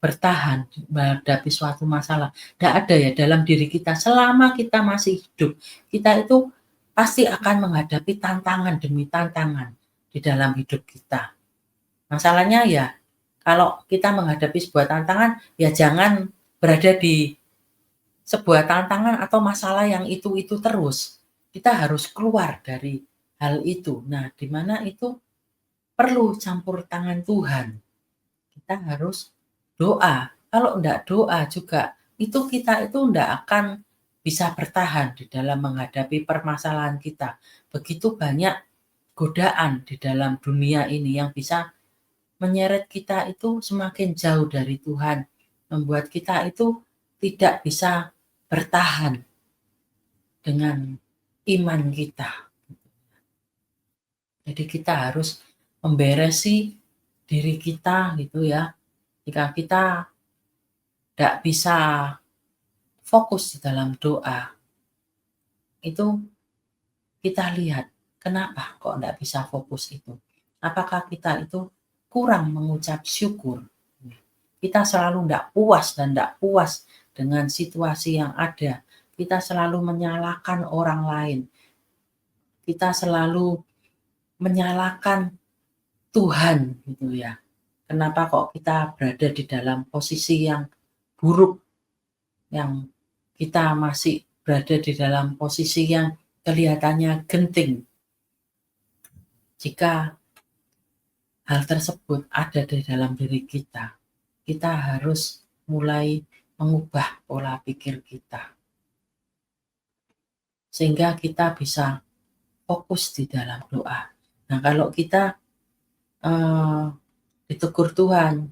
bertahan menghadapi suatu masalah. Tidak ada ya dalam diri kita selama kita masih hidup, kita itu pasti akan menghadapi tantangan demi tantangan di dalam hidup kita. Masalahnya ya kalau kita menghadapi sebuah tantangan, ya jangan berada di sebuah tantangan atau masalah yang itu terus. Kita harus keluar dari hal itu. Nah, di mana itu perlu campur tangan Tuhan. Kita harus doa. Kalau enggak doa juga, itu kita itu enggak akan bisa bertahan di dalam menghadapi permasalahan kita. Begitu banyak godaan di dalam dunia ini yang bisa menyeret kita itu semakin jauh dari Tuhan, membuat kita itu tidak bisa bertahan dengan iman kita. Jadi kita harus memberesi diri kita gitu ya. Jika kita tidak bisa fokus di dalam doa, itu kita lihat kenapa kok tidak bisa fokus itu. Apakah kita itu kurang mengucap syukur? Kita selalu tidak puas dan tidak puas dengan situasi yang ada. Kita selalu menyalahkan orang lain. Kita selalu menyalahkan Tuhan gitu ya. Kenapa kok kita berada di dalam posisi yang buruk, yang kita masih berada di dalam posisi yang kelihatannya genting. Jika hal tersebut ada di dalam diri kita, kita harus mulai mengubah pola pikir kita. Sehingga kita bisa fokus di dalam doa. Nah, kalau kita ditegur Tuhan,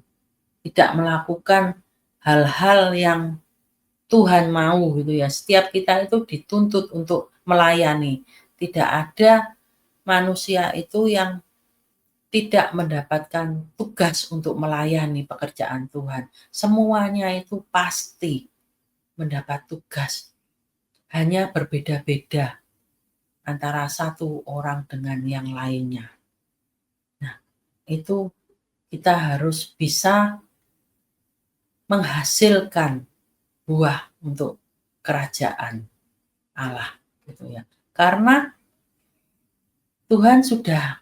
tidak melakukan hal-hal yang Tuhan mau gitu ya. Setiap kita itu dituntut untuk melayani. Tidak ada manusia itu yang tidak mendapatkan tugas untuk melayani pekerjaan Tuhan. Semuanya itu pasti mendapat tugas. Hanya berbeda-beda antara satu orang dengan yang lainnya. Nah, itu kita harus bisa menghasilkan buah untuk kerajaan Allah gitu ya. Karena Tuhan sudah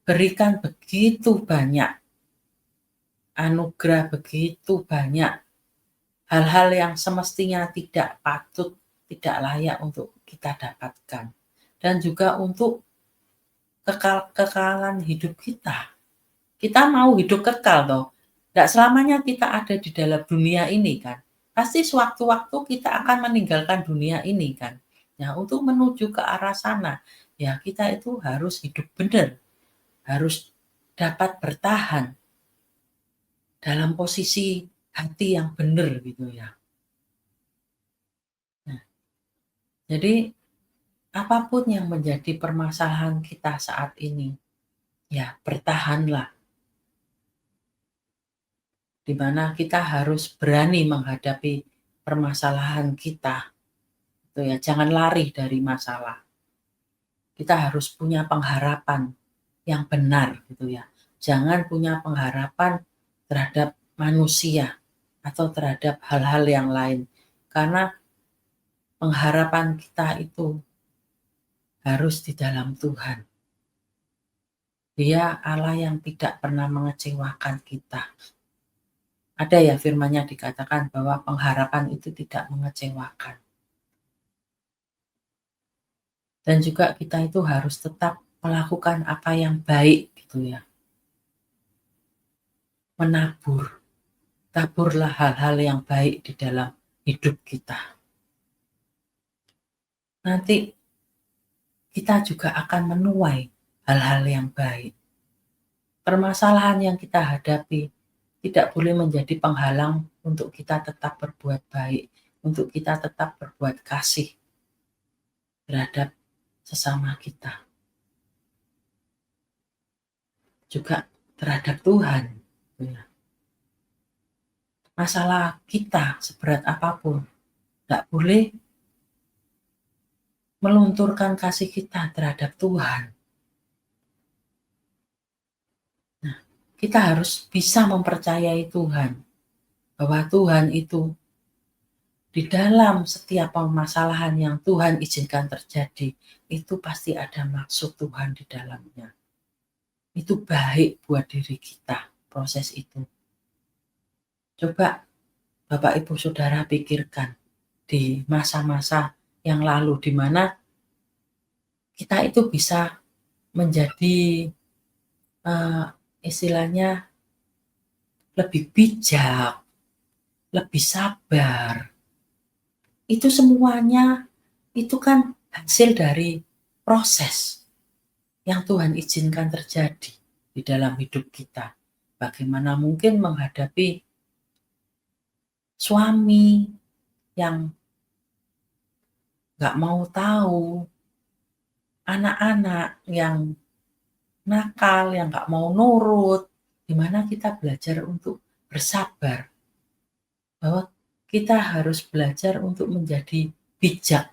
berikan begitu banyak anugerah, begitu banyak hal-hal yang semestinya tidak patut, tidak layak untuk kita dapatkan. Dan juga untuk kekalahan hidup kita. Kita mau hidup kekal toh. Tidak selamanya kita ada di dalam dunia ini kan. Pasti sewaktu-waktu kita akan meninggalkan dunia ini kan. Nah, untuk menuju ke arah sana, ya kita itu harus hidup benar. Harus dapat bertahan dalam posisi hati yang benar gitu ya. Nah, jadi apapun yang menjadi permasalahan kita saat ini, ya bertahanlah. Di mana kita harus berani menghadapi permasalahan kita. Gitu ya, jangan lari dari masalah. Kita harus punya pengharapan yang benar gitu ya. Jangan punya pengharapan terhadap manusia atau terhadap hal-hal yang lain. Karena pengharapan kita itu harus di dalam Tuhan. Dia Allah yang tidak pernah mengecewakan kita. Ada ya firman-Nya dikatakan bahwa pengharapan itu tidak mengecewakan. Dan juga kita itu harus tetap melakukan apa yang baik gitu ya. Menabur. Taburlah hal-hal yang baik di dalam hidup kita. Nanti kita juga akan menuai hal-hal yang baik. Permasalahan yang kita hadapi tidak boleh menjadi penghalang untuk kita tetap berbuat baik, untuk kita tetap berbuat kasih terhadap sesama kita. Juga terhadap Tuhan. gitu ya. Masalah kita seberat apapun, nggak boleh melunturkan kasih kita terhadap Tuhan. Nah, kita harus bisa mempercayai Tuhan, bahwa Tuhan itu di dalam setiap permasalahan yang Tuhan izinkan terjadi, itu pasti ada maksud Tuhan di dalamnya. Itu baik buat diri kita, proses itu. Coba Bapak Ibu Saudara pikirkan di masa-masa yang lalu di mana kita itu bisa menjadi istilahnya lebih bijak, lebih sabar. Itu semuanya itu kan hasil dari proses yang Tuhan izinkan terjadi di dalam hidup kita. Bagaimana mungkin menghadapi suami yang nggak mau tahu, anak-anak yang nakal, yang nggak mau nurut, di mana kita belajar untuk bersabar, bahwa kita harus belajar untuk menjadi bijak,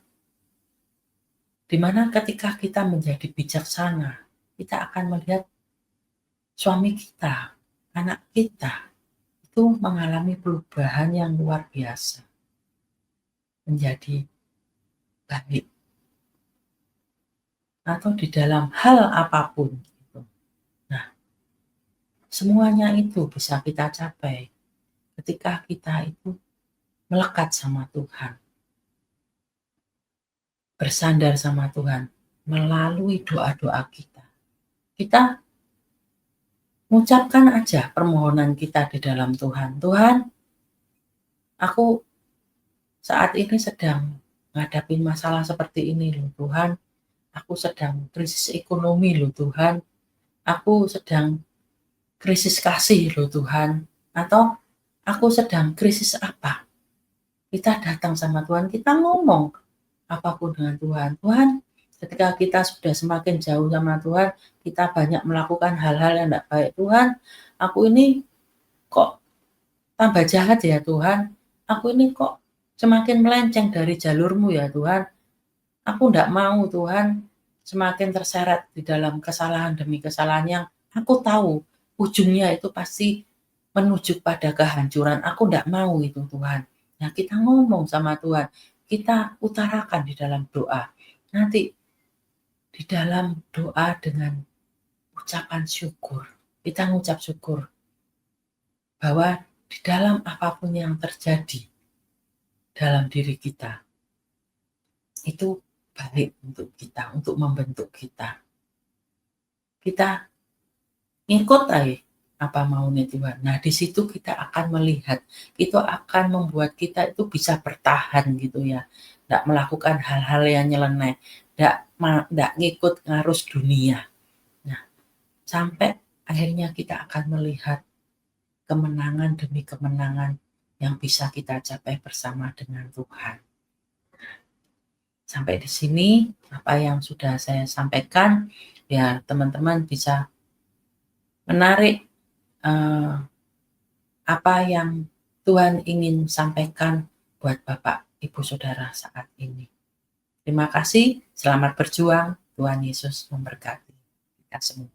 di mana ketika kita menjadi bijaksana, kita akan melihat suami kita, anak kita, itu mengalami perubahan yang luar biasa, menjadi baik, atau di dalam hal apapun. Gitu. Nah, semuanya itu bisa kita capai ketika kita itu melekat sama Tuhan, bersandar sama Tuhan melalui doa-doa kita. Kita mengucapkan aja permohonan kita di dalam Tuhan. Tuhan, aku saat ini sedang menghadapi masalah seperti ini loh Tuhan. Aku sedang krisis ekonomi loh Tuhan. Aku sedang krisis kasih loh Tuhan. Atau aku sedang krisis apa. Kita datang sama Tuhan, kita ngomong apapun dengan Tuhan. Tuhan, ketika kita sudah semakin jauh sama Tuhan, kita banyak melakukan hal-hal yang tidak baik. Tuhan, aku ini kok tambah jahat ya Tuhan. Aku ini kok semakin melenceng dari jalur-Mu ya Tuhan. Aku tidak mau Tuhan semakin terseret di dalam kesalahan demi kesalahan yang aku tahu ujungnya itu pasti menuju pada kehancuran. Aku tidak mau itu Tuhan. Nah, kita ngomong sama Tuhan, kita utarakan di dalam doa. Nanti di dalam doa dengan ucapan syukur, kita ngucap syukur bahwa di dalam apapun yang terjadi dalam diri kita, itu baik untuk kita, untuk membentuk kita. Kita ngikut aja apa maunya Tuhan. Nah, di situ kita akan melihat, itu akan membuat kita itu bisa bertahan gitu ya. Nggak melakukan hal-hal yang nyeleneh, nggak ngikut ngarus dunia. Nah, sampai akhirnya kita akan melihat kemenangan demi kemenangan yang bisa kita capai bersama dengan Tuhan. Sampai di sini apa yang sudah saya sampaikan, ya teman-teman bisa menarik apa yang Tuhan ingin sampaikan buat Bapak, Ibu, Saudara saat ini. Terima kasih, selamat berjuang, Tuhan Yesus memberkati kita semua.